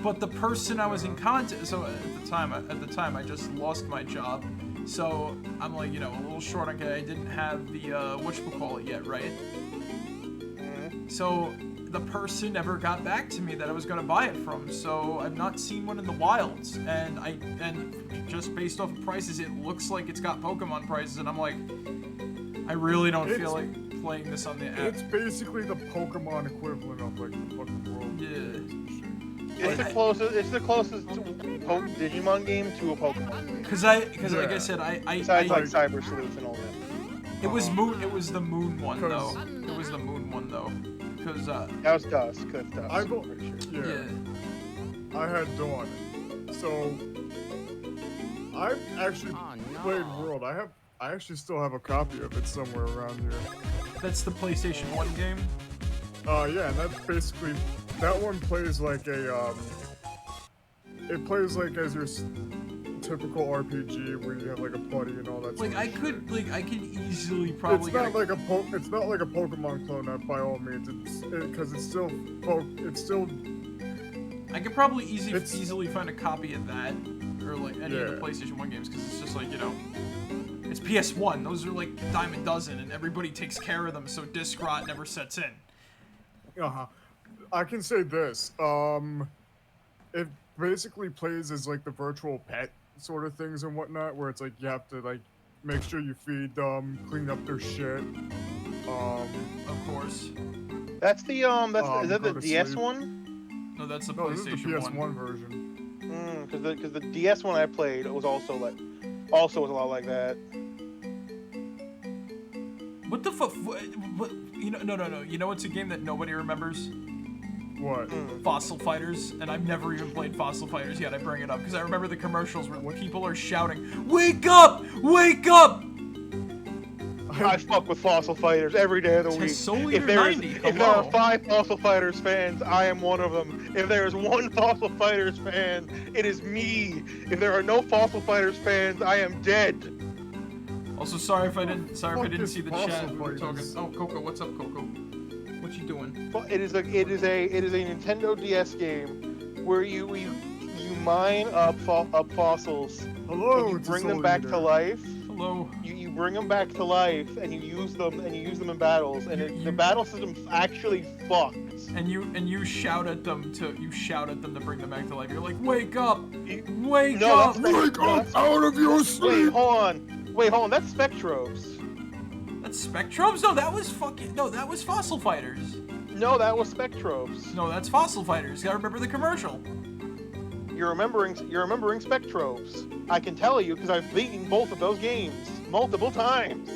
but the person I was in contact, so at the time I just lost my job, so I'm like, you know, a little short on cash. I didn't have the whatchamacallit yet, right? So the person never got back to me that I was gonna buy it from, so I've not seen one in the wilds. And just based off of prices, it looks like it's got Pokemon prices, and I'm like, I really don't feel like playing this on the app. It's basically the Pokemon equivalent of like the fucking world. Yeah. It's the closest Digimon game to a Pokemon. Because like I said, Besides like Cyber Sleuth and all that. It was Moon. It was the Moon one though. It was the Moon one though. Because that was Dusk. That's Dusk. I'm pretty sure. Yeah. I had Dawn. So I've actually played World. I actually still have a copy of it somewhere around here. That's the PlayStation 1 game? Yeah, and that's basically, that one plays like a, it plays like as your typical RPG where you have like a buddy and all that like stuff. I could easily probably it's not like a Pokemon clone by all means. Because it's still I could probably easily find a copy of that, or like any of the PlayStation 1 games, because it's just like, you know, it's PS1. Those are like a dime a dozen, and everybody takes care of them, so disc rot never sets in. I can say this. It basically plays as like the virtual pet sort of things and whatnot, where it's like you have to like make sure you feed them, clean up their shit. Of course. That's the is that the DS one? No, that's the PlayStation this is the PS1 version. Because the DS one I played was also a lot like that. What the fuck? What? You know, no. You know what's a game that nobody remembers? What? Fossil Fighters, and I've never even played Fossil Fighters yet. I bring it up because I remember the commercials where people are shouting, "Wake up! Wake up!" I fuck with Fossil Fighters every day of the week. If there are 5 Fossil Fighters fans, I am one of them. If there is one Fossil Fighters fan, it is me. If there are no Fossil Fighters fans, I am dead. Also, sorry if I didn't see the chat. We were talking. Oh, Coco, what's up, Coco? What you doing? It is a Nintendo DS game where you mine up fossils. Hello. And you bring them back to life. Hello. You bring them back to life and you use them in battles, and the battle system's actually fucked. And you shout at them to bring them back to life. You're like, wake up! Wake up! Wake up out of your sleep! Wait, hold on. That's Spectrobes. That's Spectrobes? No, that was Fossil Fighters. No, that was Spectrobes. No, that's Fossil Fighters. You gotta remember the commercial. You're remembering Spectrobes. I can tell you because I've beaten both of those games multiple times.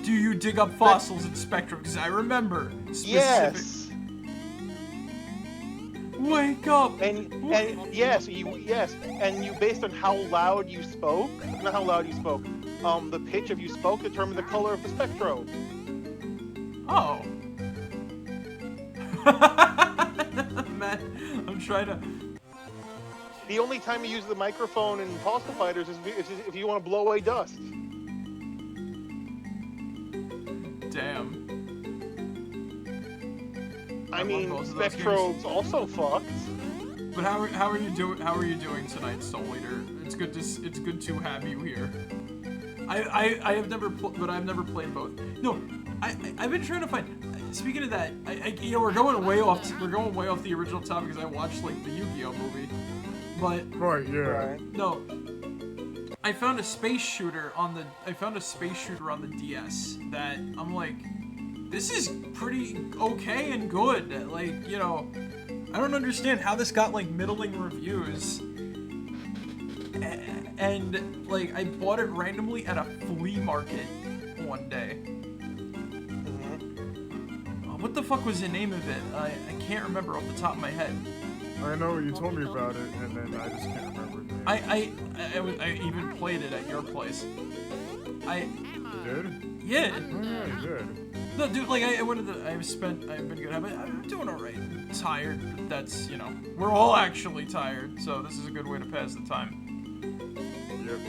Do you dig up fossils in Spectrum? Because I remember specific. Yes. Wake up! And yes, and you based on how loud you spoke, not how loud you spoke, the pitch of you spoke determined the color of the spectro. Oh. Man, I'm trying to. The only time you use the microphone in Fossil Fighters is if you want to blow away dust. Damn. I mean, Spectro's also fucked. But how are you doing tonight, Soul Eater? It's good to have you here. I've never played both. No, I've been trying to find. Speaking of that, we're going way off the original topic because I watched like the Yu-Gi-Oh movie, but right, yeah. Right. No, I found a space shooter on the DS that I'm like, this is pretty okay and good. Like, you know, I don't understand how this got like middling reviews. And like, I bought it randomly at a flea market one day. What the fuck was the name of it? I can't remember off the top of my head. I know, you told me about it, and then I just can't remember the name. I even played it at your place. You did? Yeah. Oh, yeah, you did. No, dude, like, I've been good. I'm doing alright. Tired, but that's, you know, we're all actually tired, so this is a good way to pass the time. Yep.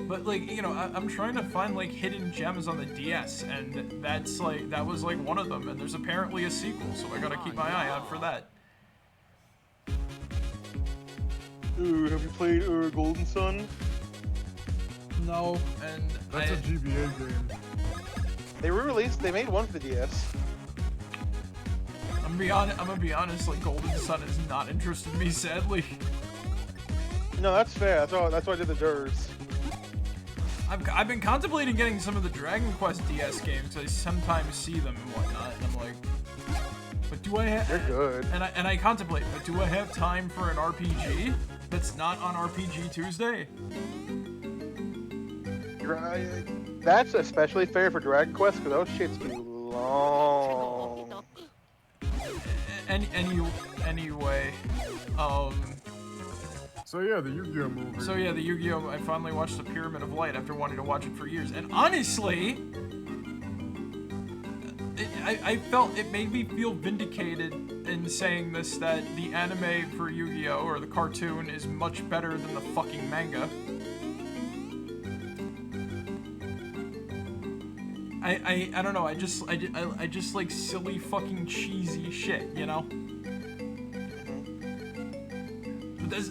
But, like, you know, I'm trying to find, like, hidden gems on the DS, and that was, like, one of them, and there's apparently a sequel, so I gotta keep my eye out for that. Have you played Golden Sun? No, and that's a GBA game. They re-released. They made one for the DS. I'm gonna be honest. Like Golden Sun has not interested me, sadly. No, that's fair. That's why I did the Durs. I've been contemplating getting some of the Dragon Quest DS games. I sometimes see them and whatnot, and I'm like, but do I have? They're good. And I contemplate, but do I have time for an RPG that's not on RPG Tuesday? That's especially fair for Dragon Quest because those shits be long. Anyway, So yeah, the Yu-Gi-Oh movie. So yeah, the Yu-Gi-Oh! I finally watched the Pyramid of Light after wanting to watch it for years, and honestly, I felt it made me feel vindicated in saying this, that the anime for Yu-Gi-Oh! Or the cartoon is much better than the fucking manga. I don't know, I just like silly fucking cheesy shit, you know?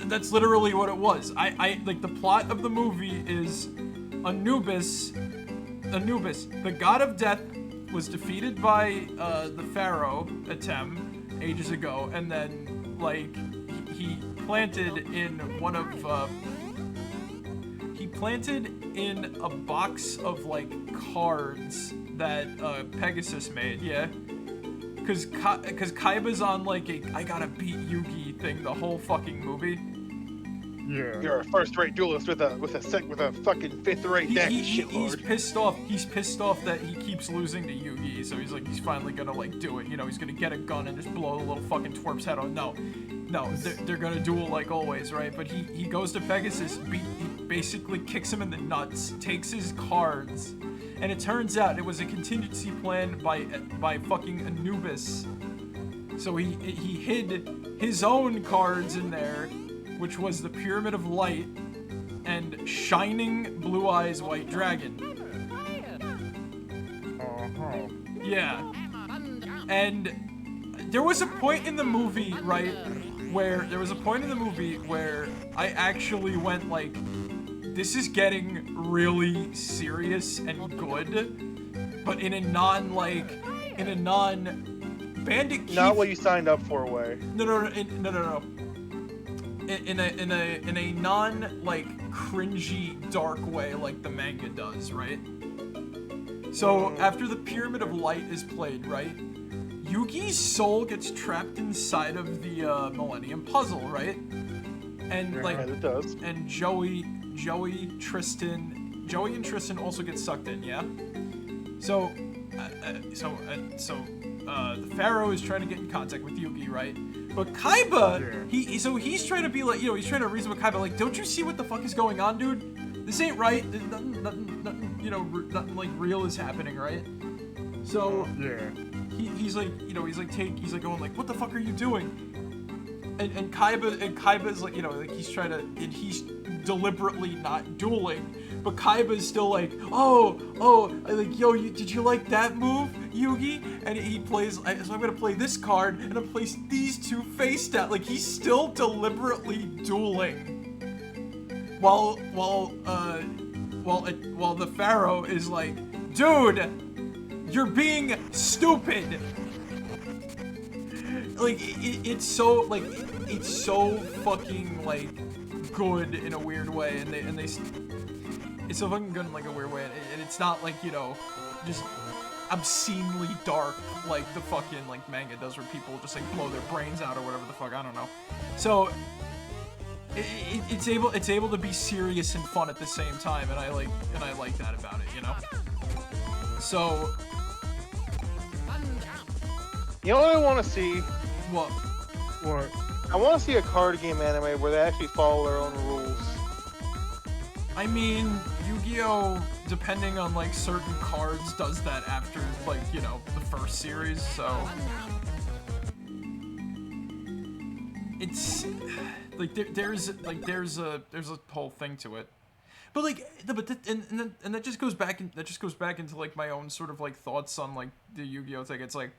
That's literally what it was. I like the plot of the movie is Anubis, the god of death, was defeated by the pharaoh Atem ages ago, and then like he planted in one of in a box of like cards that Pegasus made, yeah. Cause Kaiba's on like a I gotta beat Yugi thing the whole fucking movie. Yeah. You're a first-rate duelist with a fucking fifth-rate deck. He's pissed off. He's pissed off that he keeps losing to Yugi, so he's like he's finally gonna like do it. You know, he's gonna get a gun and just blow the little fucking twerp's head on. No, they're gonna duel like always, right? But he goes to Pegasus, he basically kicks him in the nuts, takes his cards. And it turns out it was a contingency plan by fucking Anubis. So he hid his own cards in there, which was the Pyramid of Light and Shining Blue Eyes White Dragon. Uh-huh. Yeah. And there was a point in the movie, right, where I actually went like, this is getting really serious and good, but in a non-Bandit Keith... Not what you signed up for way. No. In a non, like, cringy, dark way like the manga does, right? So, after the Pyramid of Light is played, right, Yugi's soul gets trapped inside of the Millennium Puzzle, right? And, like, it does. And Joey and Tristan also get sucked in, yeah? So the Pharaoh is trying to get in contact with Yugi, right? But Kaiba, he's trying to be like, you know, he's trying to reason with Kaiba, like, don't you see what the fuck is going on, dude? This ain't right. Nothing, you know, nothing like real is happening, right? So yeah, he's like, you know, he's like going like, what the fuck are you doing? And Kaiba's like, you know, like he's trying to, and he's deliberately not dueling, but Kaiba's still like, oh, like, yo, did you like that move, Yugi? And he plays, so I'm gonna play this card, and I'm place these two face down. Like, he's still deliberately dueling, while the Pharaoh is like, dude, you're being stupid. Like, it's so fucking, like, good in a weird way, and it's so fucking good in, like, a weird way, and it's not, like, you know, just obscenely dark, like the fucking, like, manga does, where people just, like, blow their brains out or whatever the fuck, I don't know. So, it's able to be serious and fun at the same time, and I like that about it, you know? So... You know what I want to see? What? I want to see a card game anime where they actually follow their own rules. I mean, Yu-Gi-Oh!, depending on, like, certain cards, does that after, like, you know, the first series, so... It's... Like, there's a whole thing to it. But, like, and that just goes back into, like, my own sort of, like, thoughts on, like, the Yu-Gi-Oh! Thing. It's like...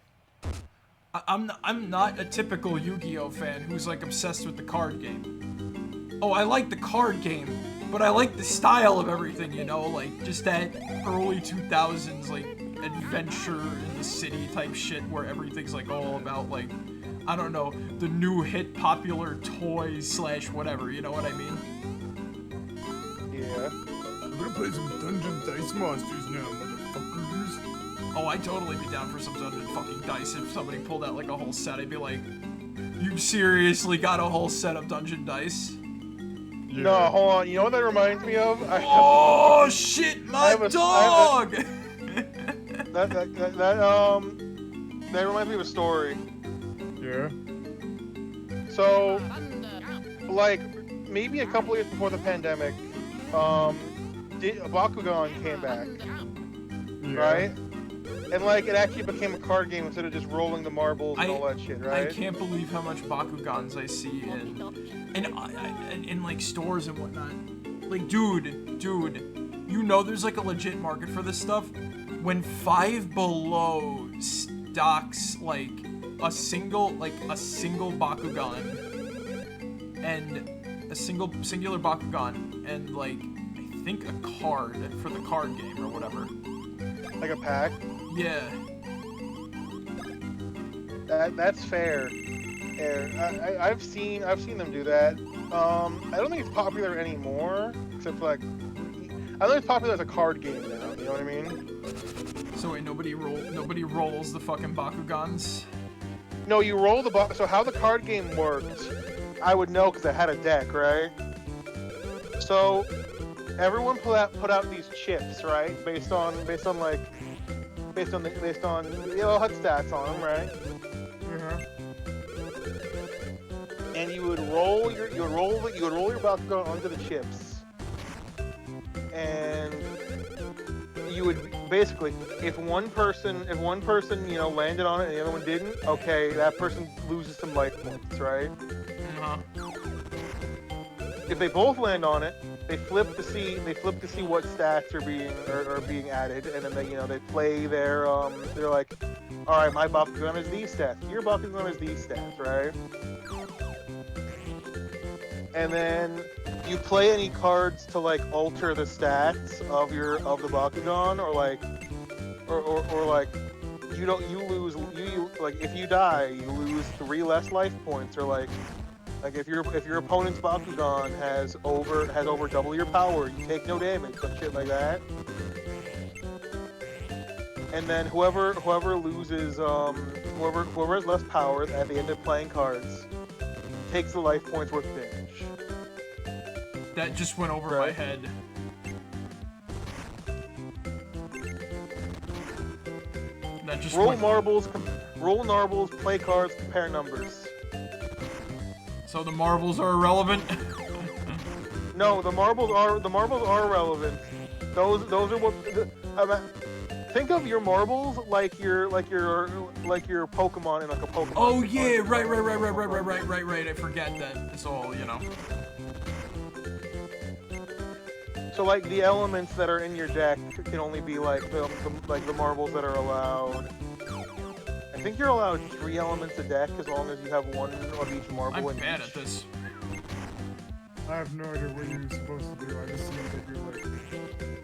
I'm not a typical Yu-Gi-Oh! Fan who's, like, obsessed with the card game. Oh, I like the card game, but I like the style of everything, you know? Like, just that early 2000s, like, adventure in the city type shit where everything's like all about like, I don't know, the new hit popular toys slash whatever, you know what I mean? Yeah. We're gonna play some Dungeon Dice Monsters now, motherfuckers. Oh, I'd totally be down for some Dungeon fucking Dice if somebody pulled out like a whole set. I'd be like, you seriously got a whole set of Dungeon Dice? Yeah. No, hold on. You know what that reminds me of? Oh shit, my dog! That reminds me of a story. Yeah. So, like, maybe a couple years before the pandemic, Bakugan came back, Yeah. right? And like, it actually became a card game instead of just rolling the marbles and all that shit, right? I can't believe how much Bakugans I see in like stores and whatnot. Like, dude, you know there's like a legit market for this stuff. When Five Below stocks like a single Bakugan and a singular Bakugan and like I think a card for the card game or whatever. Like a pack. Yeah. That's fair. I've seen them do that. I don't think it's popular anymore, except for like, I think it's popular as a card game now. You know what I mean? So wait, nobody rolls the fucking Bakugans? No, you roll the so how the card game worked, I would know because I had a deck, right? So everyone put out these chips, right? Based on you know, HUD stats on them, right? And you would roll your Bakugan onto the chips, and you would basically, if one person you know landed on it and the other one didn't, okay, that person loses some life points, right? If they both land on it, they flip to see what stats are being added, and then they play their they're like, all right, my Bakugan is these stats, your Bakugan is these stats, right? And then you play any cards to like alter the stats of the Bakugan, or like you lose like if you die you lose 3 less life points, or like if your opponent's Bakugan has over double your power, you take no damage, some shit like that. And then whoever loses whoever has less power at the end of playing cards takes the life points worth of damage. That just went over my head. That just roll marbles, play cards, compare numbers. So the marbles are irrelevant? No, the marbles are relevant. Those are what. Think of your marbles like your Pokemon in like a Pokemon. Oh yeah, right. I forget that it's all, you know. So like the elements that are in your deck can only be like the marbles that are allowed. I think you're allowed 3 elements a deck as long as you have 1 of each marble. I'm bad at this. I have no idea what you're supposed to do. I just see that you're like.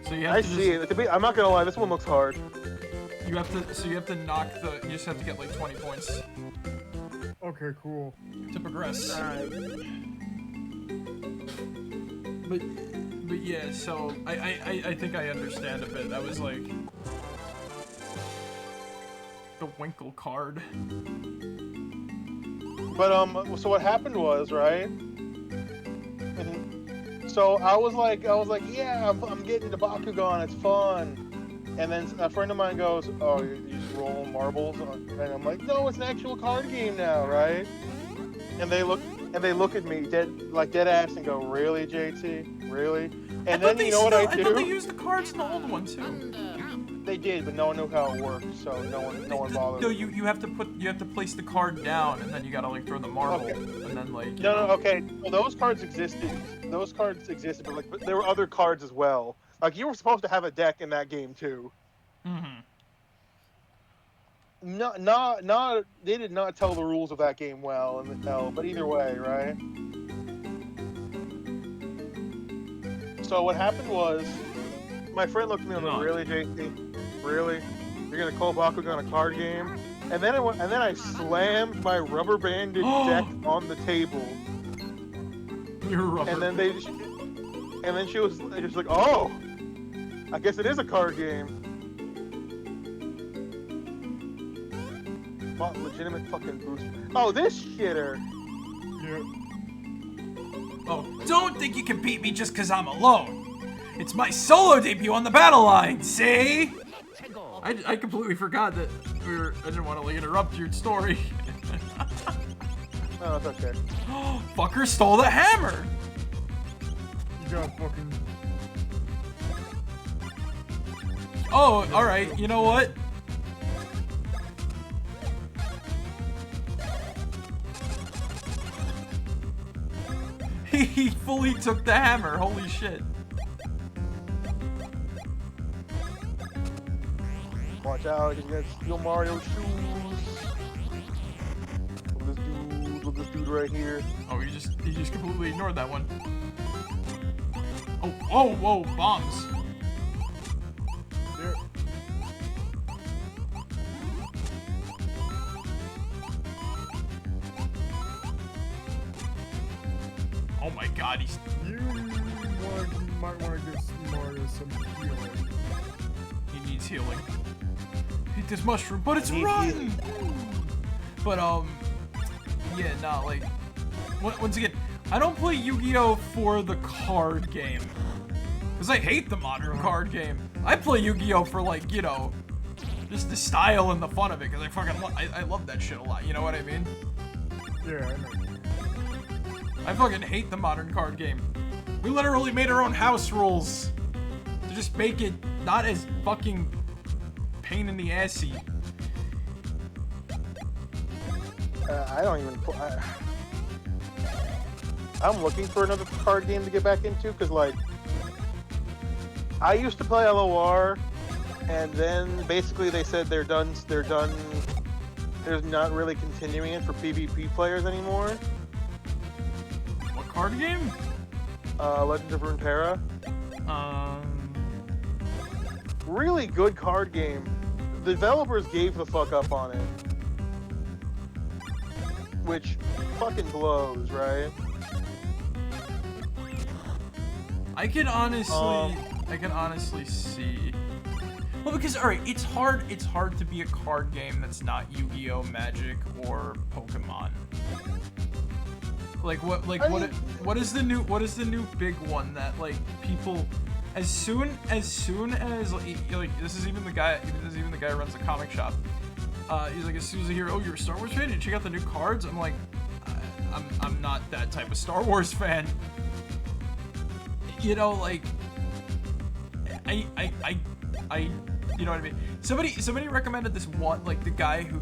So you have to I'm not gonna lie, this one looks hard. You have to knock the. You just have to get like 20 points. Okay, cool. To progress. But yeah, so I think I understand a bit. That was like the Winkle card. But so what happened was, right? So I was like, yeah, I'm getting to Bakugan, it's fun. And then a friend of mine goes, oh, you just roll marbles? And I'm like, no, it's an actual card game now, right? And they look at me dead ass and go, really, JT? Really? And then you know what I do? I thought they used the cards in the old one too. They did, but no one knew how it worked, so no one bothered. No, you have to place the card down, and then you gotta like throw the marble, okay. And then like. No, okay. Well, those cards existed, but but there were other cards as well. Like you were supposed to have a deck in that game too. Mm-hmm. They did not tell the rules of that game well, but either way, right? So what happened was, my friend looked at me and was like, really, JT? Really? You're gonna call Bakugan on a card game, and then I slammed my rubber banded deck on the table. Your rubber. And then she was just like, oh, I guess it is a card game. Legitimate fucking boost. Oh, this shitter. Yeah. Oh, don't think you can beat me just because I'm alone. It's my solo debut on the battle line, see? I completely forgot that I didn't want to like interrupt your story. No, it's okay. Fucker stole the hammer. You got fucking. Oh, all right. You know what? He fully took the hammer. Holy shit. Watch out, he's gonna steal Mario's shoes. Look at this dude right here. Oh, he just completely ignored that one. Oh, whoa, bombs. Yeah. Oh my god, he's... You might want to give Mario some healing. He needs healing. Eat this mushroom, but it's rotten! But, yeah, nah, like... Once again, I don't play Yu-Gi-Oh! For the card game. Because I hate the modern card game. I play Yu-Gi-Oh! For, like, you know... just the style and the fun of it, because I fucking I love that shit a lot, you know what I mean? Yeah, I know. I fucking hate the modern card game. We literally made our own house rules to just make it not as fucking pain in the assy. I don't even. I'm looking for another card game to get back into because, like, I used to play LOR, and then basically they said they're done. They're done. There's not really continuing it for PvP players anymore. What card game? Legend of Runeterra. Really good card game. The developers gave the fuck up on it. Which fucking blows, right? I can honestly see. Well, because alright, it's hard to be a card game that's not Yu-Gi-Oh, Magic, or Pokemon. Like what is the new big one that like people as soon as like this is even the guy who runs the comic shop. He's like, as soon as I hear, oh, you're a Star Wars fan, did you check out the new cards? I'm like, I'm not that type of Star Wars fan. You know, like I you know what I mean? Somebody recommended this one, like the guy who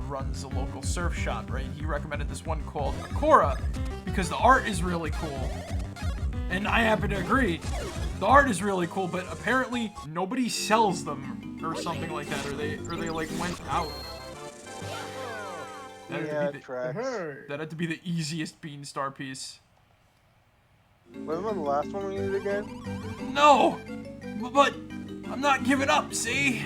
runs a local surf shop, right? He recommended this one called Akora because the art is really cool, and I happen to agree. The art is really cool, but apparently nobody sells them or something like that, or they like went out. That had to be the easiest Beanstar piece. Wasn't that the last one we needed again? No, but I'm not giving up. See?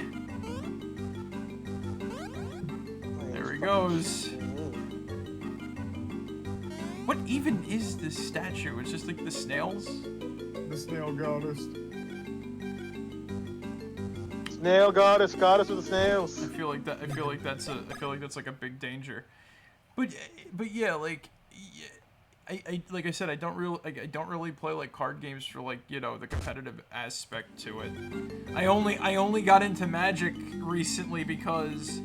There he goes. What even is this statue? It's just like the snails. The snail goddess. Snail goddess with the snails. I feel like that's like a big danger. But yeah, like I like I said, I don't really play like card games for like, you know, the competitive aspect to it. I only got into Magic recently because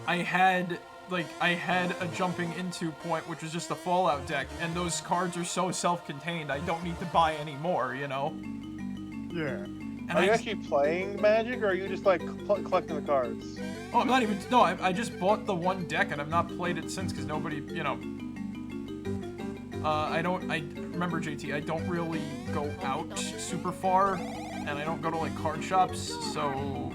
I had a jumping into point, which was just a Fallout deck, and those cards are so self-contained, I don't need to buy any more, you know? Yeah. And are you actually playing Magic, or are you just like collecting the cards? Oh, I'm not even. No, I just bought the one deck, and I've not played it since because nobody, you know. I remember, JT, I don't really go out super far, and I don't go to like card shops, so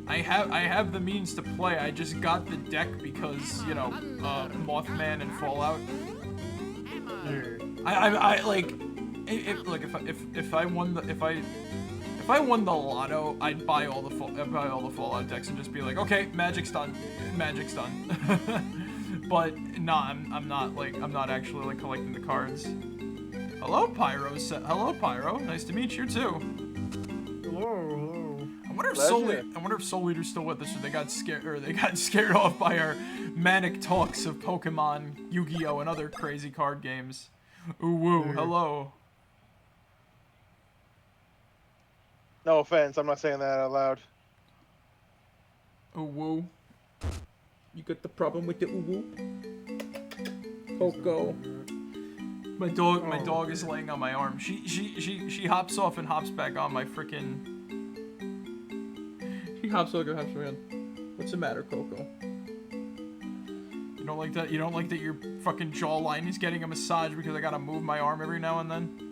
I have the means to play. I just got the deck because, you know, Mothman and Fallout. I like, if If I won the lotto, I'd buy all the Fallout decks and just be like, okay, Magic's done. Magic's done. But nah, I'm not actually like collecting the cards. Hello, Pyro. Hello, Pyro. Nice to meet you too. Hello. I wonder if Soul Eater's still with us, or they got scared off by our manic talks of Pokemon, Yu-Gi-Oh, and other crazy card games. Ooh woo. Hello. No offense, I'm not saying that out loud. Ooh woo. You got the problem with the ooh woo? Coco. My dog is laying on my arm. She hops off and hops back on my frickin'. She hops off and hops back on. What's the matter, Coco? You don't like that? You don't like that your fucking jawline is getting a massage because I gotta move my arm every now and then?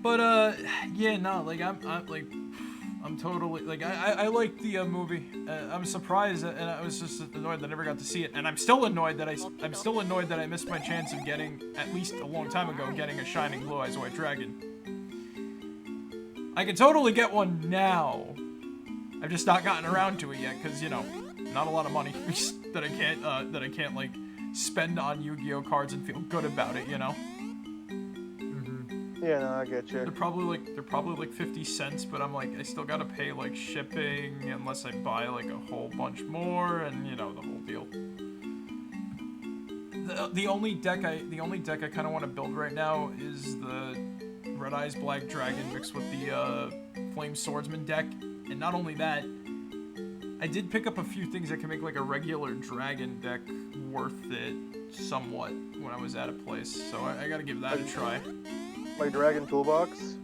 But yeah, no, like I'm totally like I like the movie. I'm surprised and I was just annoyed that I never got to see it, and I'm still annoyed that I missed my chance of getting, at least a long time ago, getting a Shining Blue Eyes White Dragon. I can totally get one now. I've just not gotten around to it yet because, you know, not a lot of money that I can't like spend on Yu-Gi-Oh cards and feel good about it, you know. Yeah, no, I get you. They're probably like 50 cents, but I'm like, I still gotta pay like shipping unless I buy like a whole bunch more, and you know, the whole deal. The only deck I kind of want to build right now is the Red Eyes Black Dragon mixed with the Flame Swordsman deck, and not only that, I did pick up a few things that can make like a regular dragon deck worth it somewhat when I was at a place, so I gotta give that a try. Like Dragon Toolbox?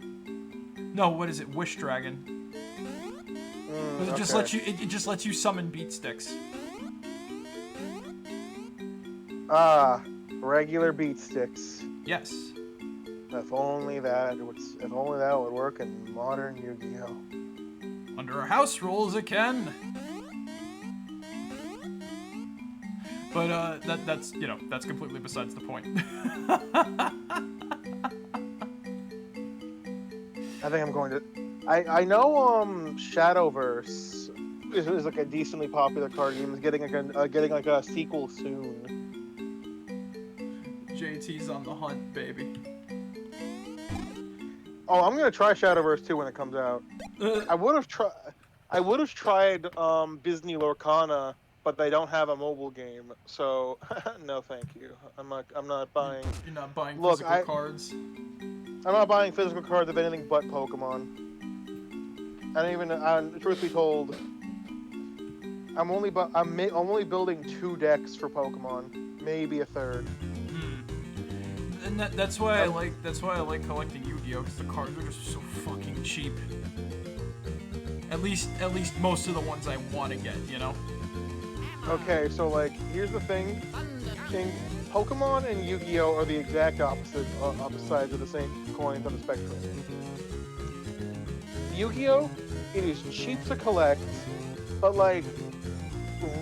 No, what is it? Wish Dragon. It just lets you. It just lets you summon beat sticks. Ah, regular beat sticks. Yes. If only that would work in modern Yu-Gi-Oh. Under our house rules, it can. But that's you know, that's completely besides the point. I think I'm going to. I know Shadowverse is like a decently popular card game. Is getting like a sequel soon. JT's on the hunt, baby. Oh, I'm gonna try Shadowverse too when it comes out. I would have tried Disney Lorcana, but they don't have a mobile game, so no, thank you. I'm not buying. You're not buying physical cards. I'm not buying physical cards of anything but Pokemon. I don't even. Truth be told, I'm only building 2 decks for Pokemon, maybe a 3rd. And that's why I like collecting Yu-Gi-Oh, because the cards are just so fucking cheap. At least most of the ones I want to get, you know. Okay, so like here's the thing. Pokemon and Yu-Gi-Oh are the exact opposite sides of the same coins on the spectrum. Yu-Gi-Oh, it is cheap to collect, but like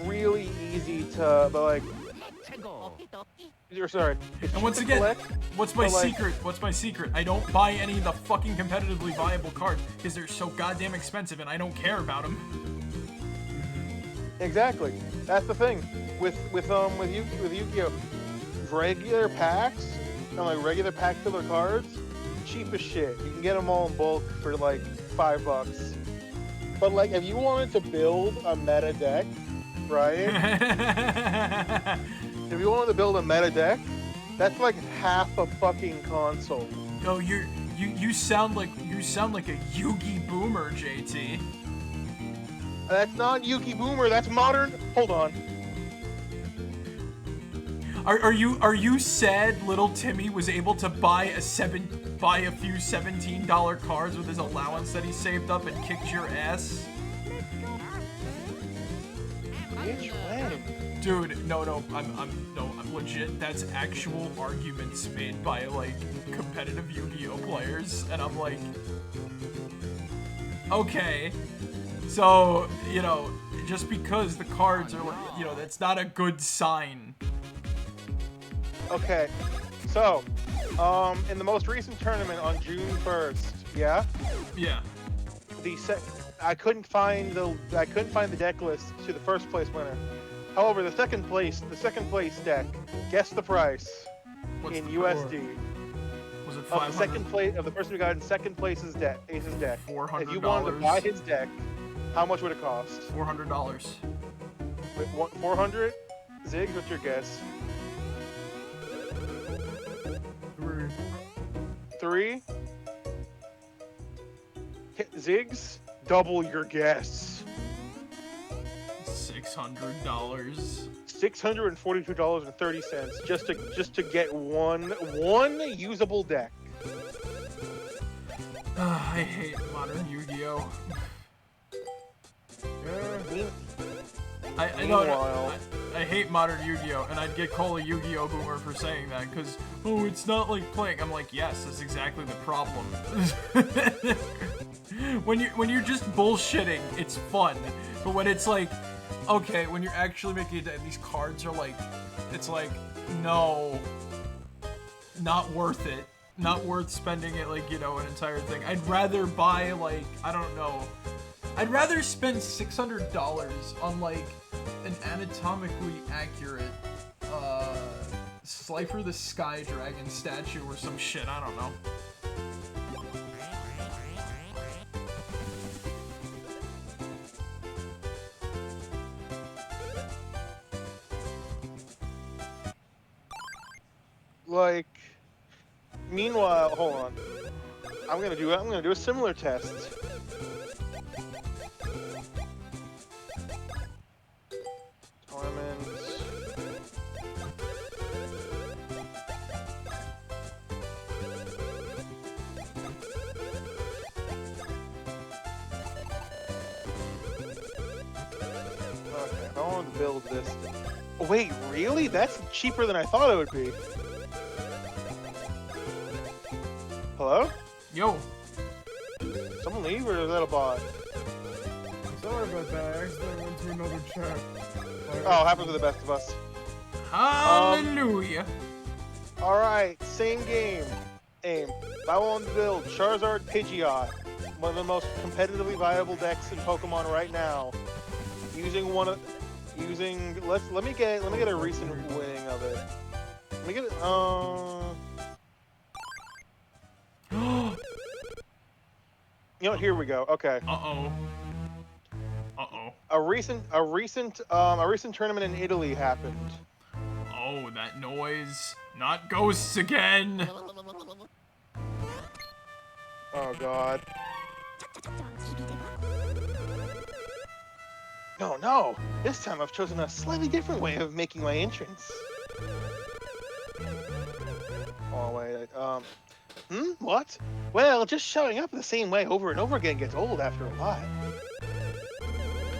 really easy to, sorry. And once again, what's my secret? What's my secret? I don't buy any of the fucking competitively viable cards because they're so goddamn expensive, and I don't care about them. Exactly. That's the thing with Yu-Gi-Oh. Regular packs and like regular pack filler cards, cheap as shit. You can get them all in bulk for like $5. But like, if you wanted to build a meta deck, right? If you wanted to build a meta deck, that's like half a fucking console. No, you sound like a Yugi boomer, JT. That's not Yugi boomer. That's modern. Hold on. Are you sad little Timmy was able to buy a few $17 cards with his allowance that he saved up and kicked your ass? Which way? Dude, no, I'm legit. That's actual arguments made by like competitive Yu-Gi-Oh players, and I'm like, okay, so you know, just because the cards are, you know, that's not a good sign. Okay, so, in the most recent tournament on June 1st, Yeah. Yeah. I couldn't find the deck list to the first place winner. However, the second place deck. Guess the price in USD. Was it 500? Of the second place of the person who got in second place's deck, Ace's deck. $400. If you wanted to buy his deck, how much would it cost? $400. Wait, 400? Ziggs, what's your guess? 3. 3? Ziggs, double your guess. $600. $642.30 just to get one usable deck. I hate modern Yu-Gi-Oh. I hate modern Yu-Gi-Oh, and I'd get called a Yu-Gi-Oh boomer for saying that, because, oh, it's not like playing. I'm like, yes, that's exactly the problem. when you're just bullshitting, it's fun, but when it's like, okay, when you're actually making it, these cards are like, it's like, no, not worth it. Not worth spending it, like, you know, an entire thing. I'd rather buy, like, I don't know. I'd rather spend $600 on, like, an anatomically accurate, Slifer the Sky Dragon statue or some shit, I don't know. Like, meanwhile, hold on. I'm gonna do a similar test. Tournaments. Okay, I want to build this. Oh, wait, really? That's cheaper than I thought it would be. Hello? Yo. Someone leave, or is that a bot? Sorry about that. I accidentally went to another chat. Oh, happens to the best of us. Hallelujah. Alright, same game. Aim. I want to build Charizard Pidgeot, one of the most competitively viable decks in Pokemon right now. Let me get a recent winning of it. Let me get it. You know, here we go. Okay. Uh-oh. A recent tournament in Italy happened. Oh, that noise. Not ghosts again. Oh god. No. This time I've chosen a slightly different way of making my entrance. Oh wait. What? Well, just showing up the same way over and over again gets old after a while.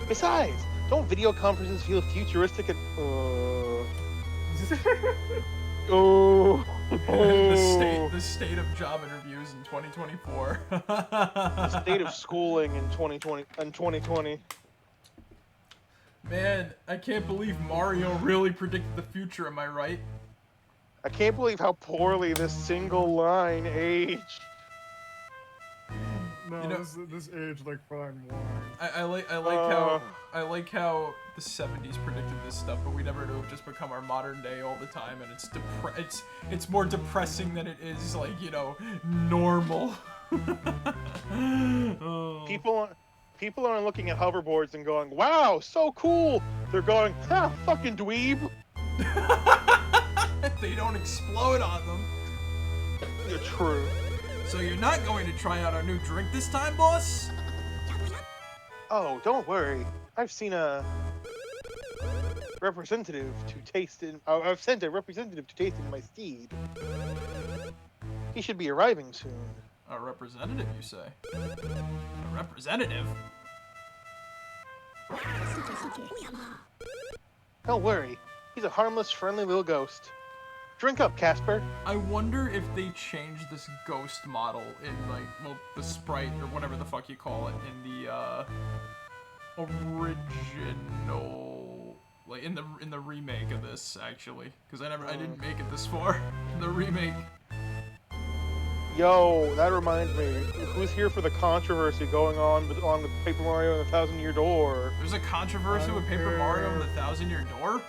Besides, don't video conferences feel futuristic and The state of job interviews in 2024. The state of schooling in 2020. Man, I can't believe Mario really predicted the future, am I right? I can't believe how poorly this single line aged. No, You know, this aged like fine wine. I like how the 70s predicted this stuff, but we never knew it would just become our modern day all the time, and it's more depressing than it is, like, you know, normal. Oh. People aren't looking at hoverboards and going, "Wow, so cool." They're going, "Ha, fucking dweeb." They don't explode on them. You're true. So you're not going to try out our new drink this time, boss? Oh, don't worry. I've seen a representative to taste in. I've sent a representative to taste in my steed. He should be arriving soon. A representative, you say? A representative? Don't worry. He's a harmless, friendly little ghost. Drink up, Casper. I wonder if they changed this ghost model in, like, well, the sprite, or whatever the fuck you call it, in the, original, like, in the remake of this, actually. Because I didn't make it this far in the remake. Yo, that reminds me. Who's here for the controversy going on the Paper Mario and the 1,000-Year Door? There's a controversy with Paper Mario and the 1,000-Year Door?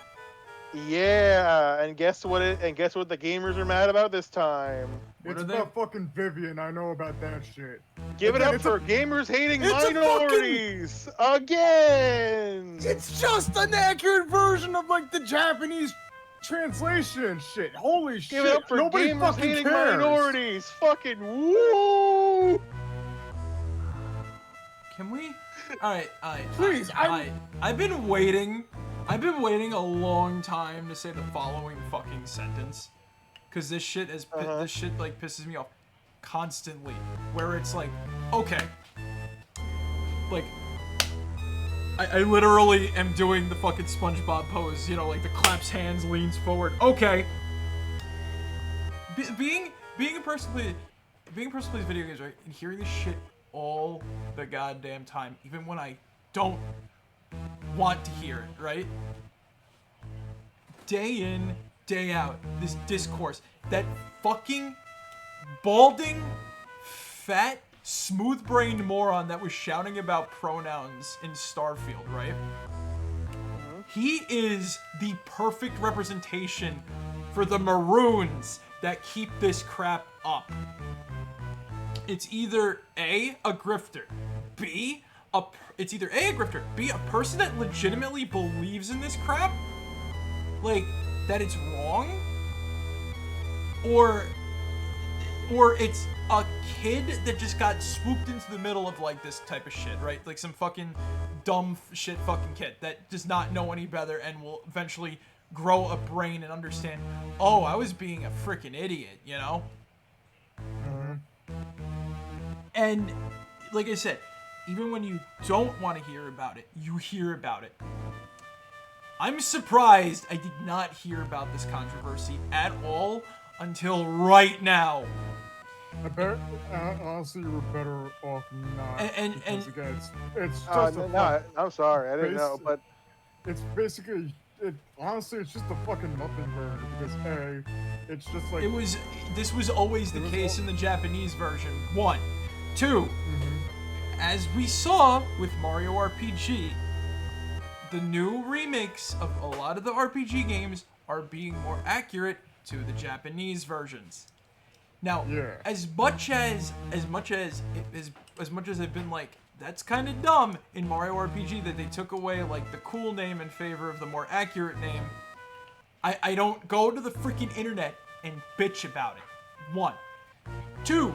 Yeah, and guess what the gamers are mad about this time? It's about fucking Vivian. I know about that shit. Give it up for gamers hating minorities again. It's just an accurate version of like the Japanese translation and shit. Holy shit! Give it up for Nobody gamers fucking hating cares. minorities. Fucking woo! Can we? Alright. Please, I've been waiting a long time to say the following fucking sentence. Cause this shit like pisses me off constantly. Where it's like, okay. Like, I literally am doing the fucking SpongeBob pose, you know, like the claps hands, leans forward. Okay. Being a person who plays video games, right, and hearing this shit all the goddamn time, even when I don't want to hear it, right? Day in, day out, this discourse, that fucking balding, fat, smooth-brained moron that was shouting about pronouns in Starfield, right? He is the perfect representation for the maroons that keep this crap up. It's either A, a grifter, B, a person that legitimately believes in this crap, like, that it's wrong, or it's a kid that just got swooped into the middle of, like, this type of shit, right? Like, some fucking dumb shit fucking kid that does not know any better and will eventually grow a brain and understand, oh, I was being a freaking idiot, you know? And, like I said, even when you don't want to hear about it, you hear about it. I'm surprised I did not hear about this controversy at all until right now. Honestly, you were better off not. And again, it's just I'm sorry, I didn't know, but it's basically, honestly, it's just a fucking nothing burger because A, it's just like this was always the case in the Japanese version. 1, 2. As we saw with Mario RPG, the new remakes of a lot of the RPG games are being more accurate to the Japanese versions. Now, as much as I've been like, that's kind of dumb in Mario RPG that they took away like the cool name in favor of the more accurate name, I don't go to the freaking internet and bitch about it. 1, 2.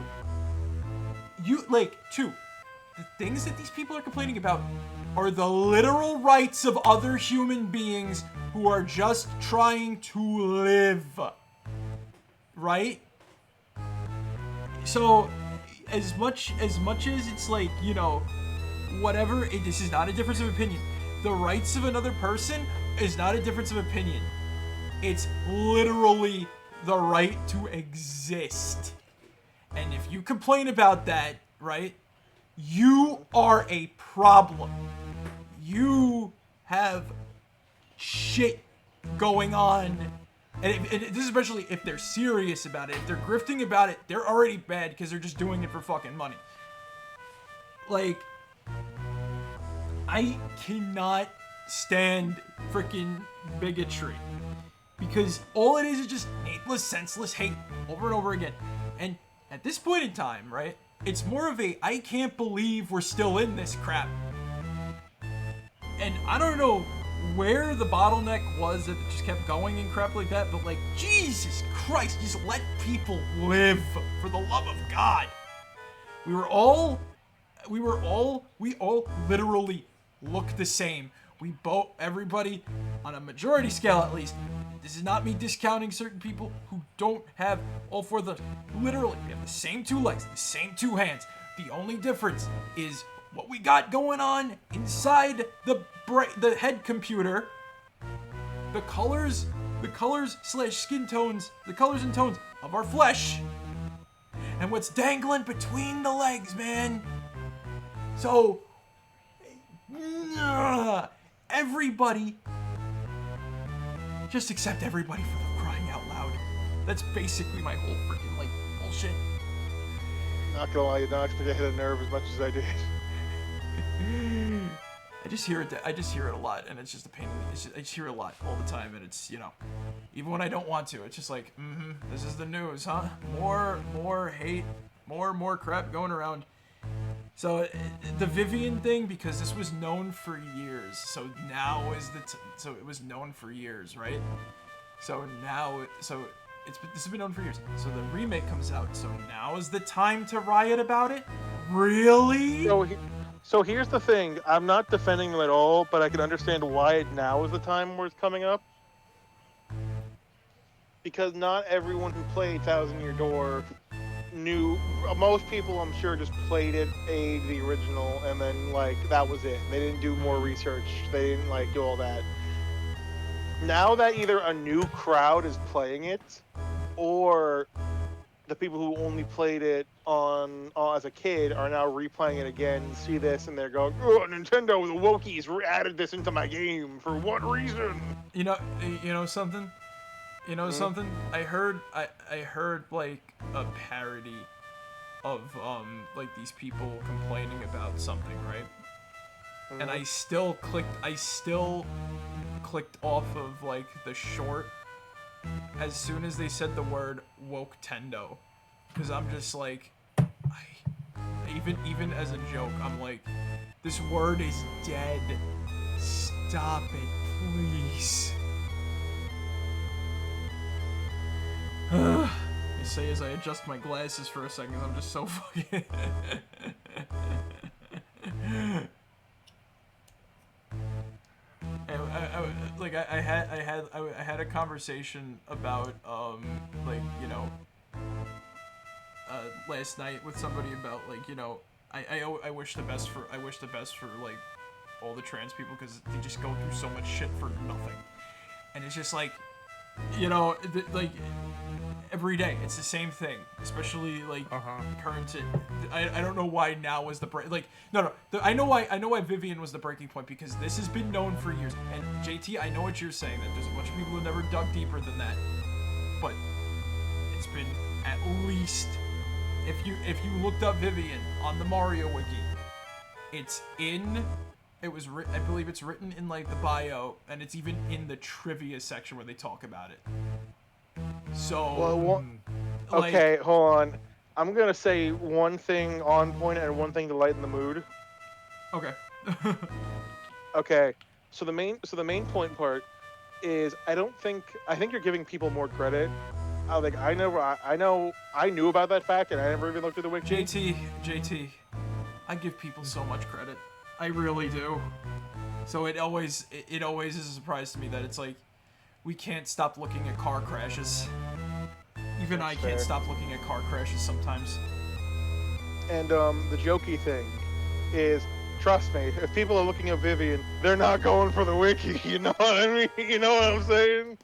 The things that these people are complaining about are the literal rights of other human beings who are just trying to live. Right? So, as much as it's like, you know, whatever, this is not a difference of opinion. The rights of another person is not a difference of opinion. It's literally the right to exist. And if you complain about that, right, you are a problem. You have shit going on. And this is especially if they're serious about it. If they're grifting about it, they're already bad because they're just doing it for fucking money. Like, I cannot stand freaking bigotry. Because all it is just needless, senseless hate over and over again. And at this point in time, right, it's more of a, I can't believe we're still in this crap. And I don't know where the bottleneck was that it just kept going and crap like that, but like, Jesus Christ, just let people live, for the love of God. We all literally look the same. Everybody, on a majority scale at least, this is not me discounting certain people who don't have all four of them. Literally, we have the same 2 legs, the same 2 hands. The only difference is what we got going on inside the head computer, the colors / skin tones, the colors and tones of our flesh, and what's dangling between the legs, man. So, everybody, just accept everybody for the crying out loud. That's basically my whole freaking, like, bullshit. Not gonna lie, you don't expect to hit a nerve as much as I did. I just hear it. I just hear it a lot, and it's just a pain in the. I just hear it a lot all the time, and it's, you know, even when I don't want to, it's just like, this is the news, huh? More hate, more crap going around. So the Vivian thing, because this was known for years, so now is so it was known for years, right? So now, this has been known for years. So the remake comes out, so now is the time to riot about it? Really? So here's the thing. I'm not defending them at all, but I can understand why now is the time where it's coming up. Because not everyone who played Thousand Year Door knew. Most people, I'm sure, just played it, the original, and then, like, that was it. They didn't do more research. They didn't, like, do all that. Now that either a new crowd is playing it, or the people who only played it on as a kid are now replaying it again and see this, and they're going, "Oh, Nintendo, the Wokies added this into my game. For what reason?" You know something? You know something? I heard like a parody of like these people complaining about something, right? And I still clicked off of like the short as soon as they said the word woke tendo, because I'm just like, even as a joke, I'm like, this word is dead. Stop it, please. I say as I adjust my glasses for a second, I'm just so fucking. I had a conversation about like, you know, last night with somebody about, like, you know, I wish the best for like all the trans people, because they just go through so much shit for nothing, and it's just like, you know, like every day it's the same thing, especially like current. I don't know why now was the break. Like I know why Vivian was the breaking point, because this has been known for years. And JT, I know what you're saying, that there's a bunch of people who never dug deeper than that, but it's been at least, if you looked up Vivian on the Mario wiki, I believe it's written in like the bio, and it's even in the trivia section where they talk about it. So, okay, hold on. I'm gonna say one thing on point and one thing to lighten the mood. Okay. Okay. So the main point part is I think you're giving people more credit. I knew about that fact, and I never even looked at the wiki. JT, I give people so much credit. I really do. So it always is a surprise to me that it's like, we can't stop looking at car crashes. Even I can't stop looking at car crashes sometimes. And the jokey thing is, trust me, if people are looking at Vivian, they're not going for the wiki. You know what I mean? You know what I'm saying?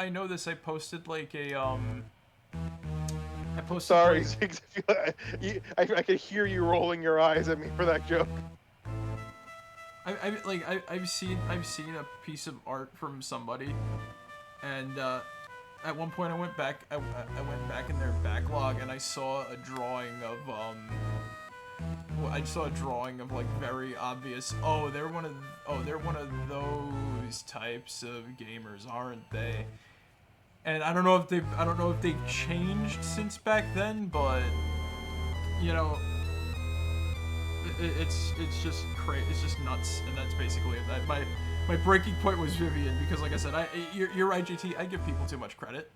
I know this. I posted like a Sorry, I could hear you rolling your eyes at me for that joke. I've seen a piece of art from somebody, and at one point I went back in their backlog, and I saw a drawing of like very obvious, they're one of those types of gamers, aren't they? And I don't know if they've changed since back then, but you know, it's just crazy. It's just nuts, and that's basically it. My breaking point was Vivian, because like I said, you're right, JT. I give people too much credit.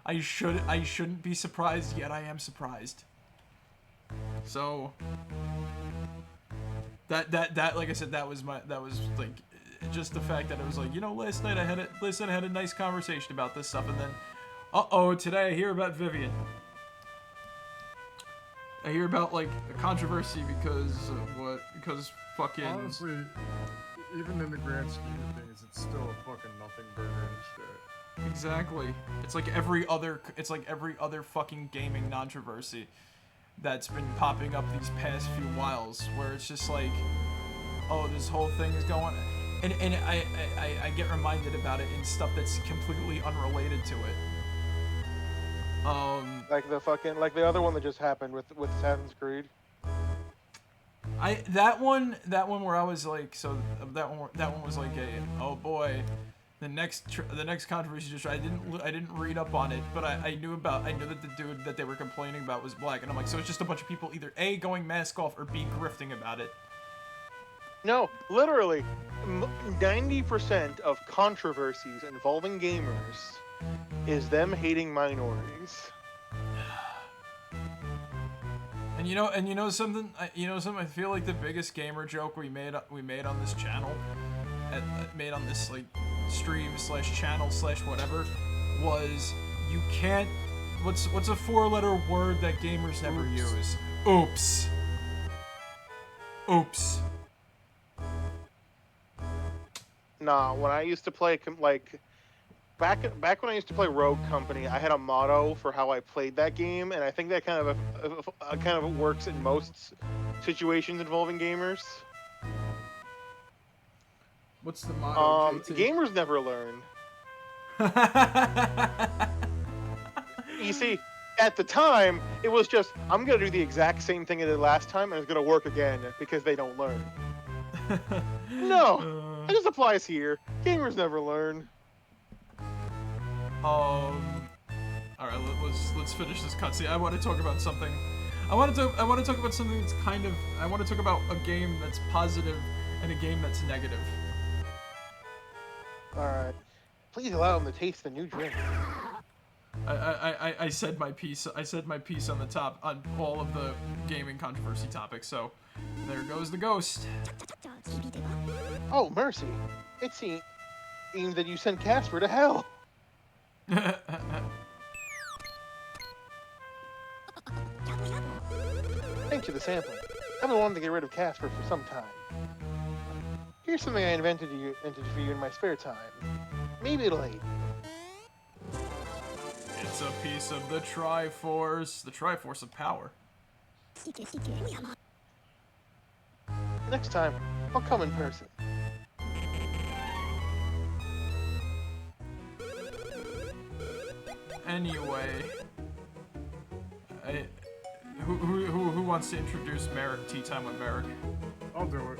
I shouldn't be surprised, yet I am surprised. So that like I said, that was like just the fact that it was like, you know, last night I had a nice conversation about this stuff, and then today I hear about Vivian. I hear about like a controversy because fucking. Honestly, even in the grand scheme of things, it's still a fucking nothing burger and shit. Exactly. It's like every other fucking gaming controversy that's been popping up these past few whiles, where it's just like, this whole thing is going, and I get reminded about it in stuff that's completely unrelated to it. Like the other one that just happened with Assassin's Creed. That one where I was like, so that one was like oh boy, the next controversy just I didn't read up on it, but I knew that the dude that they were complaining about was black, and I'm like, so it's just a bunch of people either A, going mask off, or B, grifting about it. No, literally, 90% of controversies involving gamers is them hating minorities. And you know something. I feel like the biggest gamer joke we made on this channel, made on this like stream / channel / whatever, was you can't. What's a 4-letter word that gamers never use? Oops. Oops. Nah, when I used to play back when I used to play Rogue Company, I had a motto for how I played that game, and I think that kind of works in most situations involving gamers. What's the motto? Gamers never learn. You see, at the time, it was just, I'm gonna do the exact same thing I did last time, and it's gonna work again because they don't learn. No, it just applies here. Gamers never learn. All right, let's finish this cutscene. I want to talk about something. I want to talk about something that's kind of. I want to talk about a game that's positive and a game that's negative. All right, please allow them to taste the new drink. I said my piece. I said my piece on the top on all of the gaming controversy topics. So there goes the ghost. Oh mercy! It seems that you sent Casper to hell. Thanks for the sampling. I've been wanting to get rid of Casper for some time. Here's something I invented for you in my spare time. Maybe it'll aid. It's a piece of the Triforce of power. Next time, I'll come in person. Anyway, who wants to introduce Marek? Tea Time with Marek. I'll do it.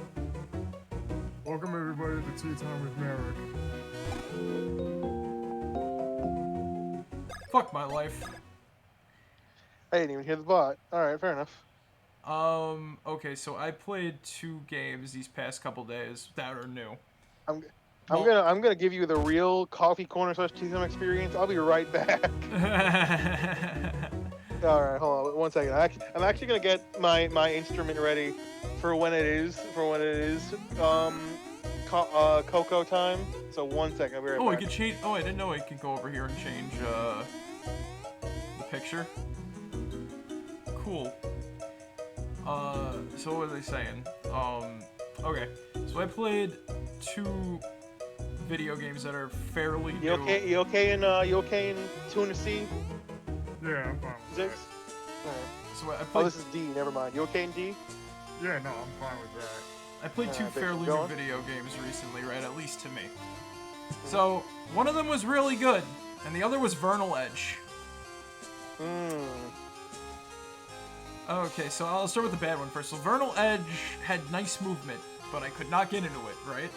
Welcome everybody to Tea Time with Marek. Fuck my life. I didn't even hear the bot. Alright, fair enough. Okay, so I played 2 games these past couple days that are new. I'm gonna give you the real coffee corner / tea time experience. I'll be right back. All right, hold on 1 second. I'm actually gonna get my instrument ready for when it is cocoa time. So 1 second. I'll be right back. I could change. Oh, I didn't know I could go over here and change the picture. Cool. So what are they saying? Okay. So I played 2 video games that are fairly new. You okay in Tuna C? Yeah, I'm fine with that. Alright. So I played. Oh, this is D. Never mind. You okay in D? Yeah, no, I'm fine with that. I played 2 fairly new video games recently, right? At least to me. So one of them was really good, and the other was Vernal Edge. Okay, so I'll start with the bad one first. So Vernal Edge had nice movement, but I could not get into it, right?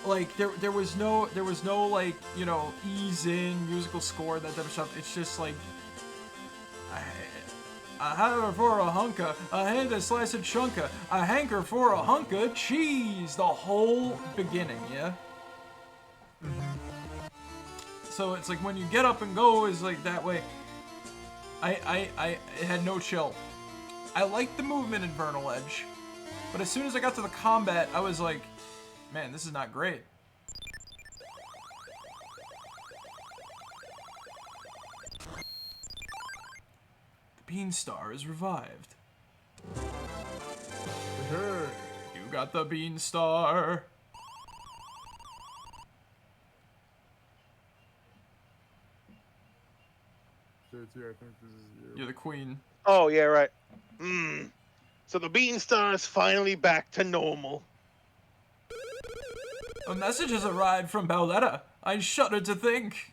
Like there was no like, you know, ease in musical score, that type of stuff. It's just like a hanker for a hunka, a hand a slice of chunka, a hanker for a hunk of cheese. The whole beginning, yeah. So it's like when you get up and go is like that way. It had no chill. I liked the movement in Vernal Edge, but as soon as I got to the combat, I was like, man, this is not great. The Beanstar is revived. Hey. You got the Beanstar. JT, I think this is you. You're the queen. Oh yeah, right. So the Beanstar is finally back to normal. A message has arrived from Bowletta. I shudder to think.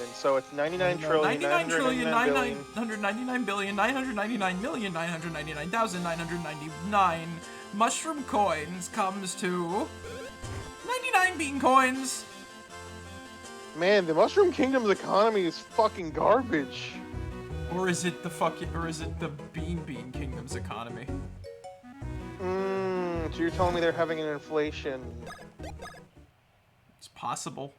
billion. So it's 99 trillion, 999 billion, 999,999,999 mushroom coins comes to 99 bean coins. Man, the Mushroom Kingdom's economy is fucking garbage. Or is it the Bean Kingdom's economy? So you're telling me they're having an inflation? It's possible.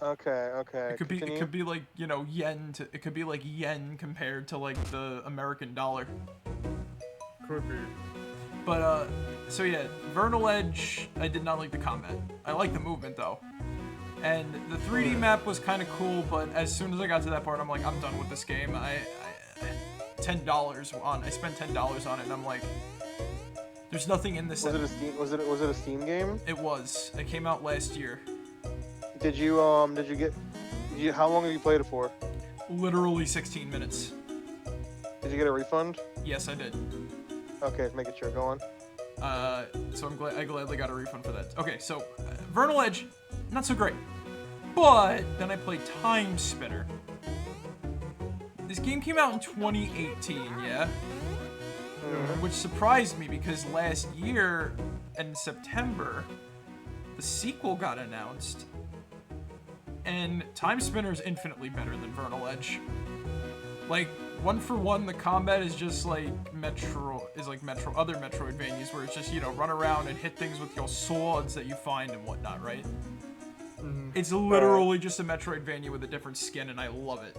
Okay. It could be like, you know, it could be like yen compared to like the American dollar. Could be. But so yeah, Vernal Edge, I did not like the combat. I like the movement though. And the 3D map was kind of cool, but as soon as I got to that part, I'm like, I'm done with this game. I spent $10 on it, and I'm like, there's nothing in this. Was it a Steam game? It was. It came out last year. How long have you played it for? Literally 16 minutes. Did you get a refund? Yes, I did. Okay, make it sure. Go on. So I gladly got a refund for that. Okay, so Vernal Edge, not so great. But then I played Time Spinner. This game came out in 2018, yeah? which surprised me because last year in September, the sequel got announced, and Time Spinner is infinitely better than Vernal Edge. Like, one for one, the combat is just like other Metroidvanias where it's just, you know, run around and hit things with your swords that you find and whatnot, right? It's literally just a Metroidvania with a different skin, and I love it.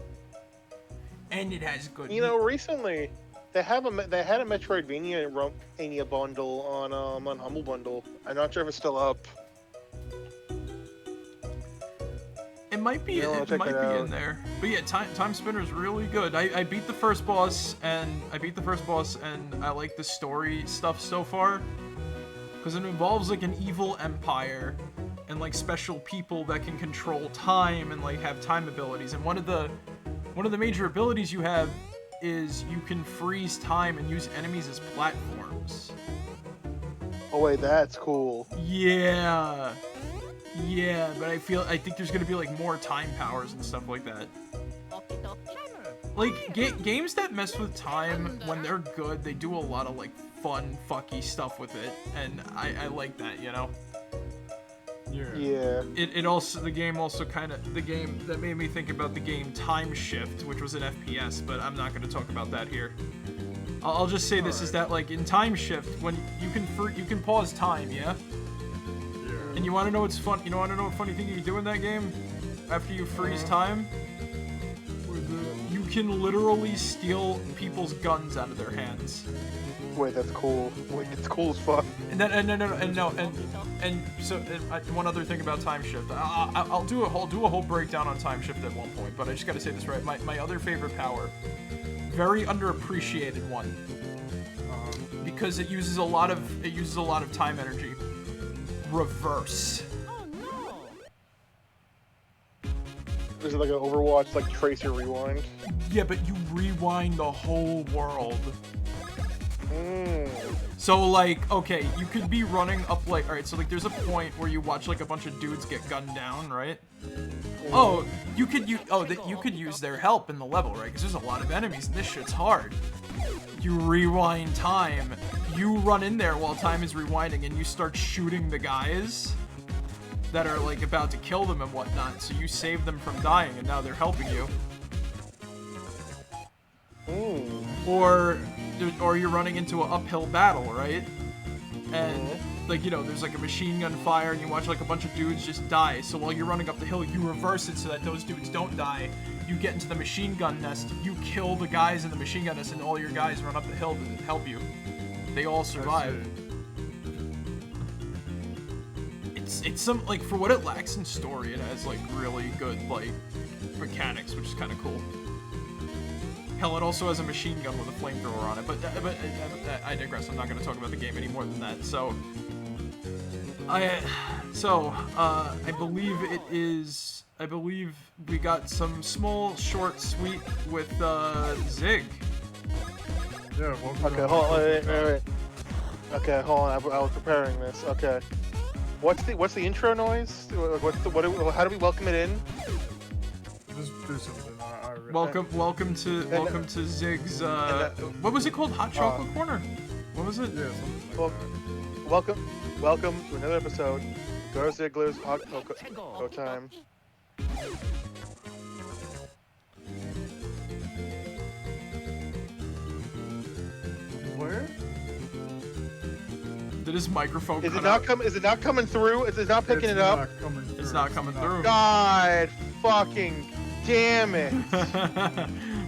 And it has good. You know, recently they had a Metroidvania bundle on Humble Bundle. I'm not sure if it's still up. It might be. It might be in there. But yeah, Time Spinner is really good. I beat the first boss, and I like the story stuff so far, because it involves like an evil empire and like special people that can control time and like have time abilities. And one of the major abilities you have is you can freeze time and use enemies as platforms. Oh wait, that's cool. Yeah. Yeah, but I think there's gonna be like more time powers and stuff like that. Like games that mess with time, when they're good, they do a lot of like fun, fucky stuff with it, and I like that, you know. Yeah. The game that made me think about the game Time Shift, which was an FPS, but I'm not gonna talk about that here. I'll just say this is that like in Time Shift, when you can pause time, yeah. And you want to know what's fun? You want to know what funny thing you do in that game? After you freeze time, you can literally steal people's guns out of their hands. Wait, that's cool. Wait, it's cool as fuck. One other thing about Time Shift. I'll do a whole breakdown on Time Shift at one point, but I just got to say this right. My other favorite power, very underappreciated one, because it uses a lot of time energy. Reverse. Oh no! Is it like an Overwatch, like Tracer Rewind? Yeah, but you rewind the whole world. So like, okay, you could be running up like, alright, so like there's a point where you watch like a bunch of dudes get gunned down, right? Oh, you could use their help in the level, right? Because there's a lot of enemies and this shit's hard. You rewind time. You run in there while time is rewinding and you start shooting the guys that are like about to kill them and whatnot, so you save them from dying and now they're helping you. Or you're running into an uphill battle, right? And like, you know, there's like a machine gun fire and you watch like a bunch of dudes just die. So while you're running up the hill, you reverse it so that those dudes don't die. You get into the machine gun nest, you kill the guys in the machine gun nest, and all your guys run up the hill to help you. They all survive. It's some, like, for what it lacks in story, it has like really good like mechanics, which is kind of cool. Hell, it also has a machine gun with a flamethrower on it, but I digress. I'm not going to talk about the game any more than that. So I believe it is. I believe we got some small, short, sweet with Zig. Yeah. Okay, hold on. Wait. Okay, hold on. I was preparing this. Okay. What's the intro noise? How do we welcome it in? Just do something. Welcome to Zig's. What was it called? Hot Chocolate Corner. What was it? Yeah, something like that. Welcome to another episode of Go Ziggler's Hot Cocoa Time. Where? Did his microphone Is it not coming through? Is it not picking it up? It's not coming through. God fucking damn it.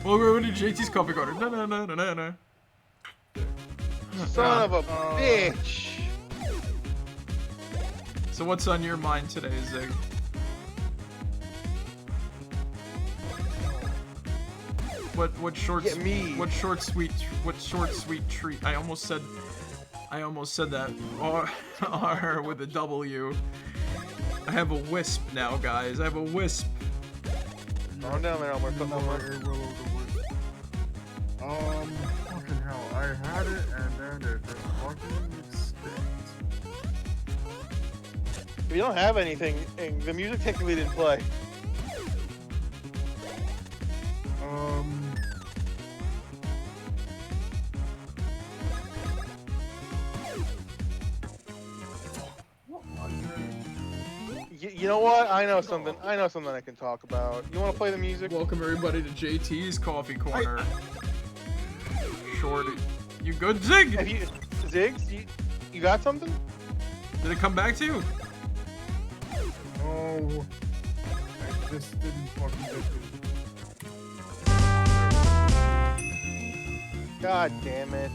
Well, we're going to JT's coffee corner. No. Son of a bitch. So what's on your mind today, Zig? What short sweet treat? I almost said that R with a W. I have a wisp now, guys. I have a wisp. Going down there, Elmer. Put Elmer. Fucking hell. I had it and then it just fucking stinks. If you don't have anything, the music technically didn't play. You know what? I know something. I know something I can talk about. You want to play the music? Welcome everybody to JT's Coffee Corner. Shorty. You good, Zig? Have you, Ziggs? You got something? Did it come back to you? Oh, I just didn't fucking get it. God damn it.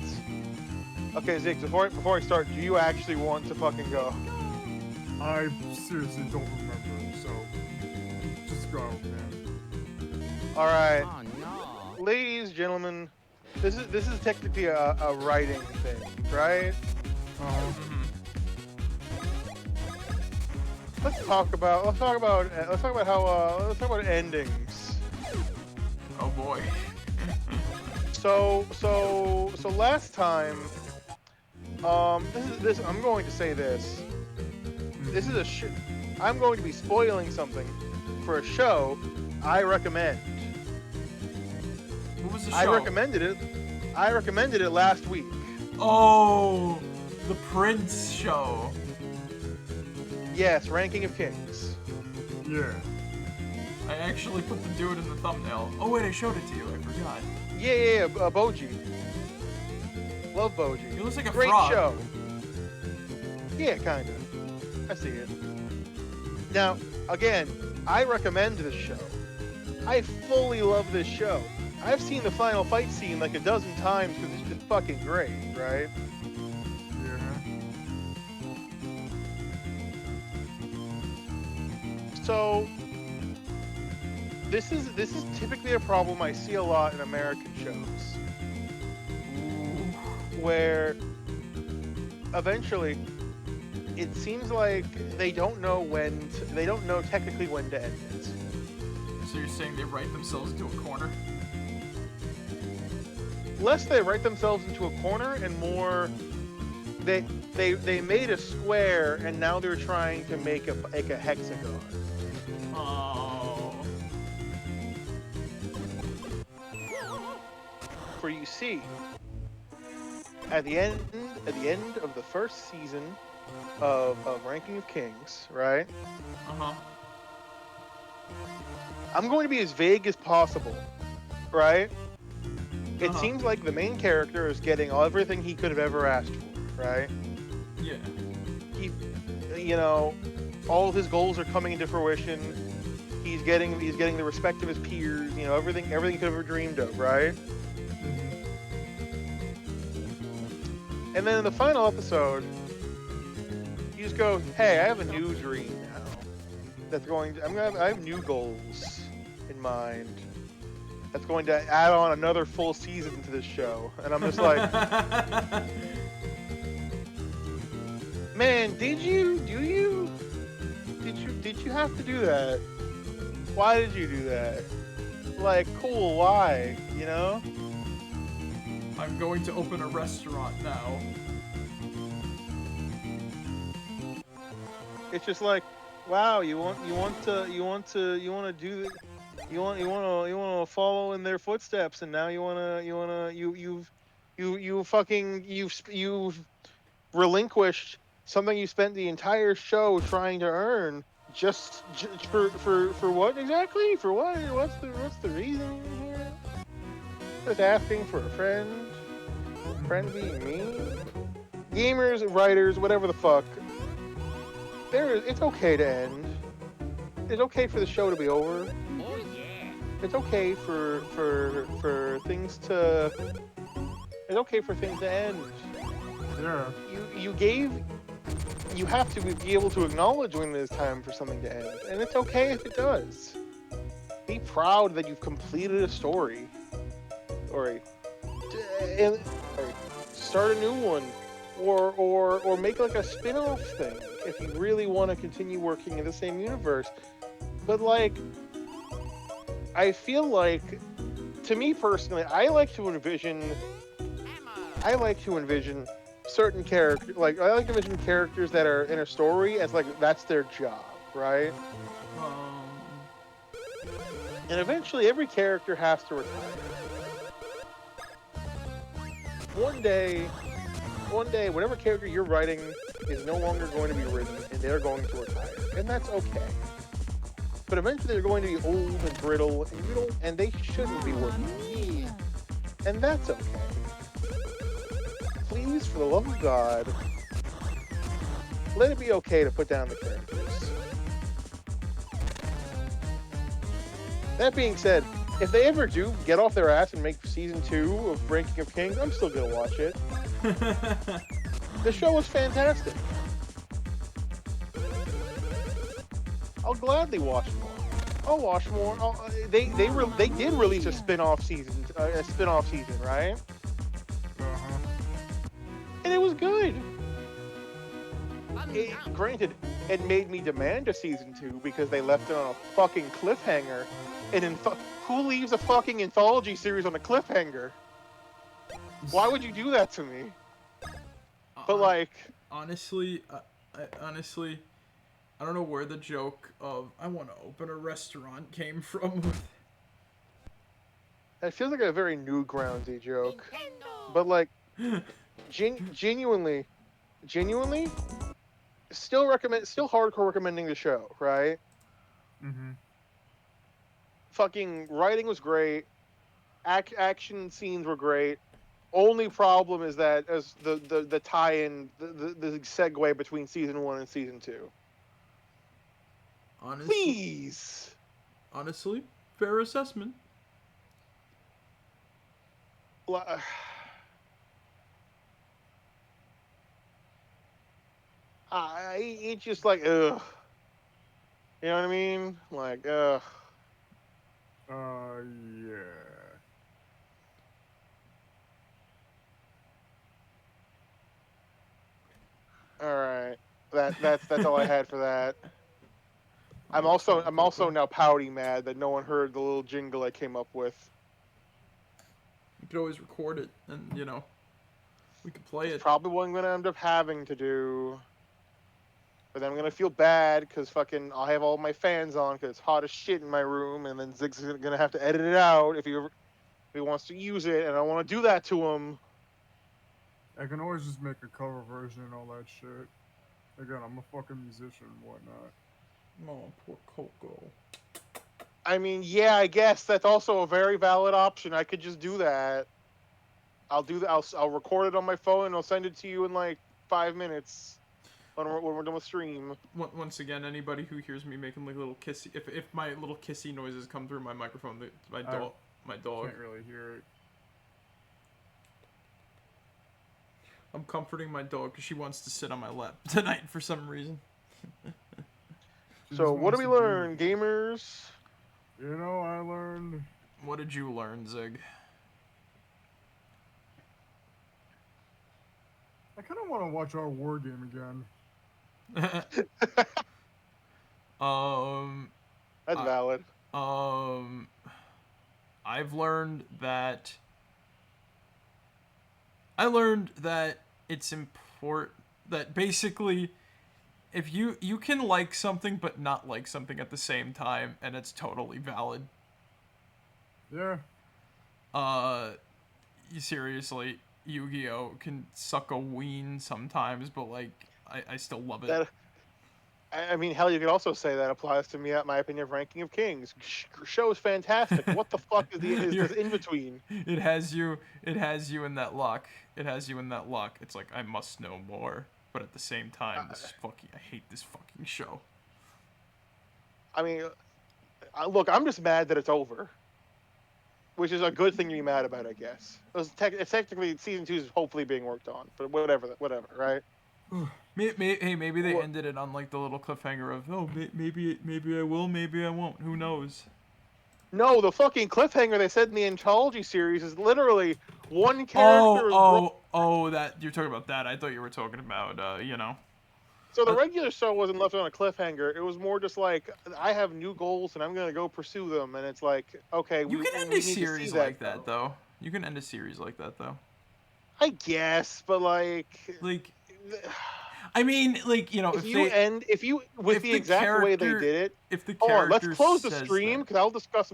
Okay, Ziggs, before I start, do you actually want to fucking go? I seriously don't remember, so just go, man. Alright. Oh no. Ladies, gentlemen, this is technically a writing thing, right? Let's talk about endings. Oh boy. So last time, this I'm going to say this. This is I'm going to be spoiling something for a show I recommend. What was the show? I recommended it last week. Oh, the Prince show. Yes, Ranking of Kings. Yeah. I actually put the dude in the thumbnail. Oh wait, I showed it to you. I forgot. Yeah, Boji. Love Boji. He looks like a Great frog. show. Yeah, kind of. I see it. Now, again, I recommend this show. I fully love this show. I've seen the final fight scene like a dozen times because it's just fucking great, right? Yeah. So, this is typically a problem I see a lot in American shows, where eventually it seems like they don't know technically when to end it. So you're saying they write themselves into a corner? Less they write themselves into a corner, and more they made a square and now they're trying to make a hexagon. Oh. For you see, at the end of the first season of Ranking of Kings, right? Uh-huh. I'm going to be as vague as possible, right? It Uh-huh. seems like the main character is getting everything he could have ever asked for, right? Yeah. All of his goals are coming into fruition. He's getting the respect of his peers. Everything he could have ever dreamed of, right? And then in the final episode, he just goes, "Hey, I have a new dream now. I have new goals in mind. That's going to add on another full season to this show." And I'm just like, man, did you have to do that? Why did you do that? Like, cool, why? I'm going to open a restaurant now. It's just like, wow, you want to follow in their footsteps, and now you've relinquished something you spent the entire show trying to earn just for what exactly? For what? What's the reason here? Just asking for a friend being me? Gamers, writers, whatever the fuck. It's okay to end. It's okay for the show to be over. Oh yeah. It's okay for things to. It's okay for things to end. Yeah. You have to be able to acknowledge when it is time for something to end, and it's okay if it does. Be proud that you've completed a story, or start a new one, or make like a spin-off thing if you really want to continue working in the same universe. But like, I feel like, to me personally, I like to envision certain characters, I like to envision characters that are in a story as like that's their job, right? And eventually every character has to retire. One day, whatever character you're writing is no longer going to be written, and they're going to retire. and that's okay. But eventually they're going to be old and brittle, and they shouldn't be working. And that's okay. Please, for the love of God, let it be okay to put down the characters. That being said, if they ever do get off their ass and make season 2 of Ranking of Kings, I'm still gonna watch it. The show was fantastic. I'll gladly watch more. I'll watch more. They did release a spin-off season, right? Uh-huh. And it was good. Granted, it made me demand a season 2 because they left it on a fucking cliffhanger. And who leaves a fucking anthology series on a cliffhanger? Why would you do that to me? But like, honestly, I don't know where the joke of I want to open a restaurant came from. that feels like a very Newgroundsy joke. But like, genuinely, still hardcore recommending the show, right? Mm-hmm. Fucking writing was great. Action scenes were great. Only problem is that as the tie-in, the segue between season 1 and season 2. Honestly, Please. Honestly, fair assessment. It's just like, ugh. You know what I mean? Like, ugh. Yeah. All right. That's all I had for that. I'm also now pouty mad that no one heard the little jingle I came up with. You could always record it, and we could play it. Probably what I'm gonna end up having to do. But then I'm gonna feel bad because fucking I'll have all my fans on because it's hot as shit in my room, and then Zig's gonna have to edit it out if he wants to use it, and I don't want to do that to him. I can always just make a cover version and all that shit. Again, I'm a fucking musician and whatnot. Oh, poor Coco. I mean, yeah, I guess that's also a very valid option. I could just do that. I'll do that. I'll record it on my phone and I'll send it to you in like 5 minutes when we're done with stream. Once again, anybody who hears me making like little kissy, if my little kissy noises come through my microphone, my dog Can't really hear it. I'm comforting my dog because she wants to sit on my lap tonight for some reason. So what do we learn, gamers? You know, I learned... What did you learn, Zig? I kind of want to watch our war game again. That's valid. I've learned that... it's important that basically if you can like something but not like something at the same time, and it's totally valid. Yeah. Seriously, Yu-Gi-Oh! Can suck a ween sometimes, but like I still love it. I mean, hell, you could also say that applies to me, at my opinion, of Ranking of Kings. Show is fantastic. What the fuck is this in between? It has you in that lock. It's like, I must know more, but at the same time, I hate this fucking show. I mean, look, I'm just mad that it's over, which is a good thing to be mad about, I guess. It's technically season 2 is hopefully being worked on, but whatever, right? Maybe they ended it on like the little cliffhanger of, oh, maybe I will, maybe I won't. Who knows? No, the fucking cliffhanger they said in the anthology series is literally one character. That you're talking about that. I thought you were talking about, So the regular show wasn't left on a cliffhanger. It was more just like, I have new goals and I'm gonna go pursue them. And it's like, okay, you can end a series like that though. You can end a series like that though. I guess, but like. I mean, like, with the exact way they did it. If the character let's close the stream because I'll discuss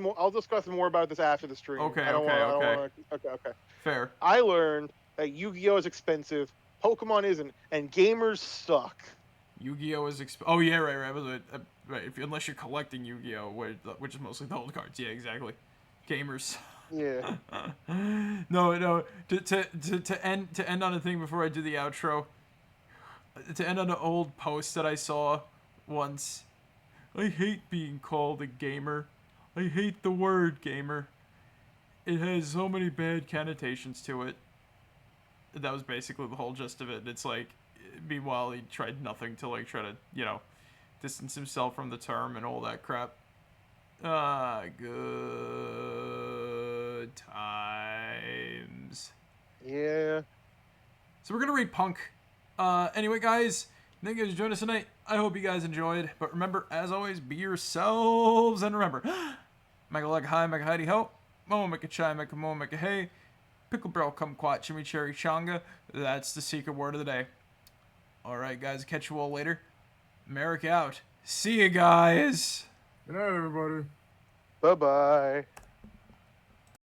more about this after the stream. Okay. Okay. Fair. I learned that Yu-Gi-Oh is expensive, Pokemon isn't, and gamers suck. Yu-Gi-Oh is oh yeah, right. Right. Unless you're collecting Yu-Gi-Oh, which is mostly the old cards. Yeah, exactly. Gamers. Yeah. No. To end on a thing before I do the outro. To end on an old post that I saw once. I hate being called a gamer. I hate the word gamer. It has so many bad connotations to it. That was basically the whole gist of it. It's like, meanwhile, he tried nothing to like try to, distance himself from the term and all that crap. Good times. Yeah. So we're gonna read Punk. Anyway, guys, thank you guys for joining us tonight. I hope you guys enjoyed. But remember, as always, be yourselves. And remember, make a like hi, make a hidey ho. Mo, make a chai, make a mo, make a hey. Pickle barrel, kumquat, chimichurri, changa. That's the secret word of the day. Alright, guys, catch you all later. Marek out. See you guys. Good night, everybody. Bye-bye.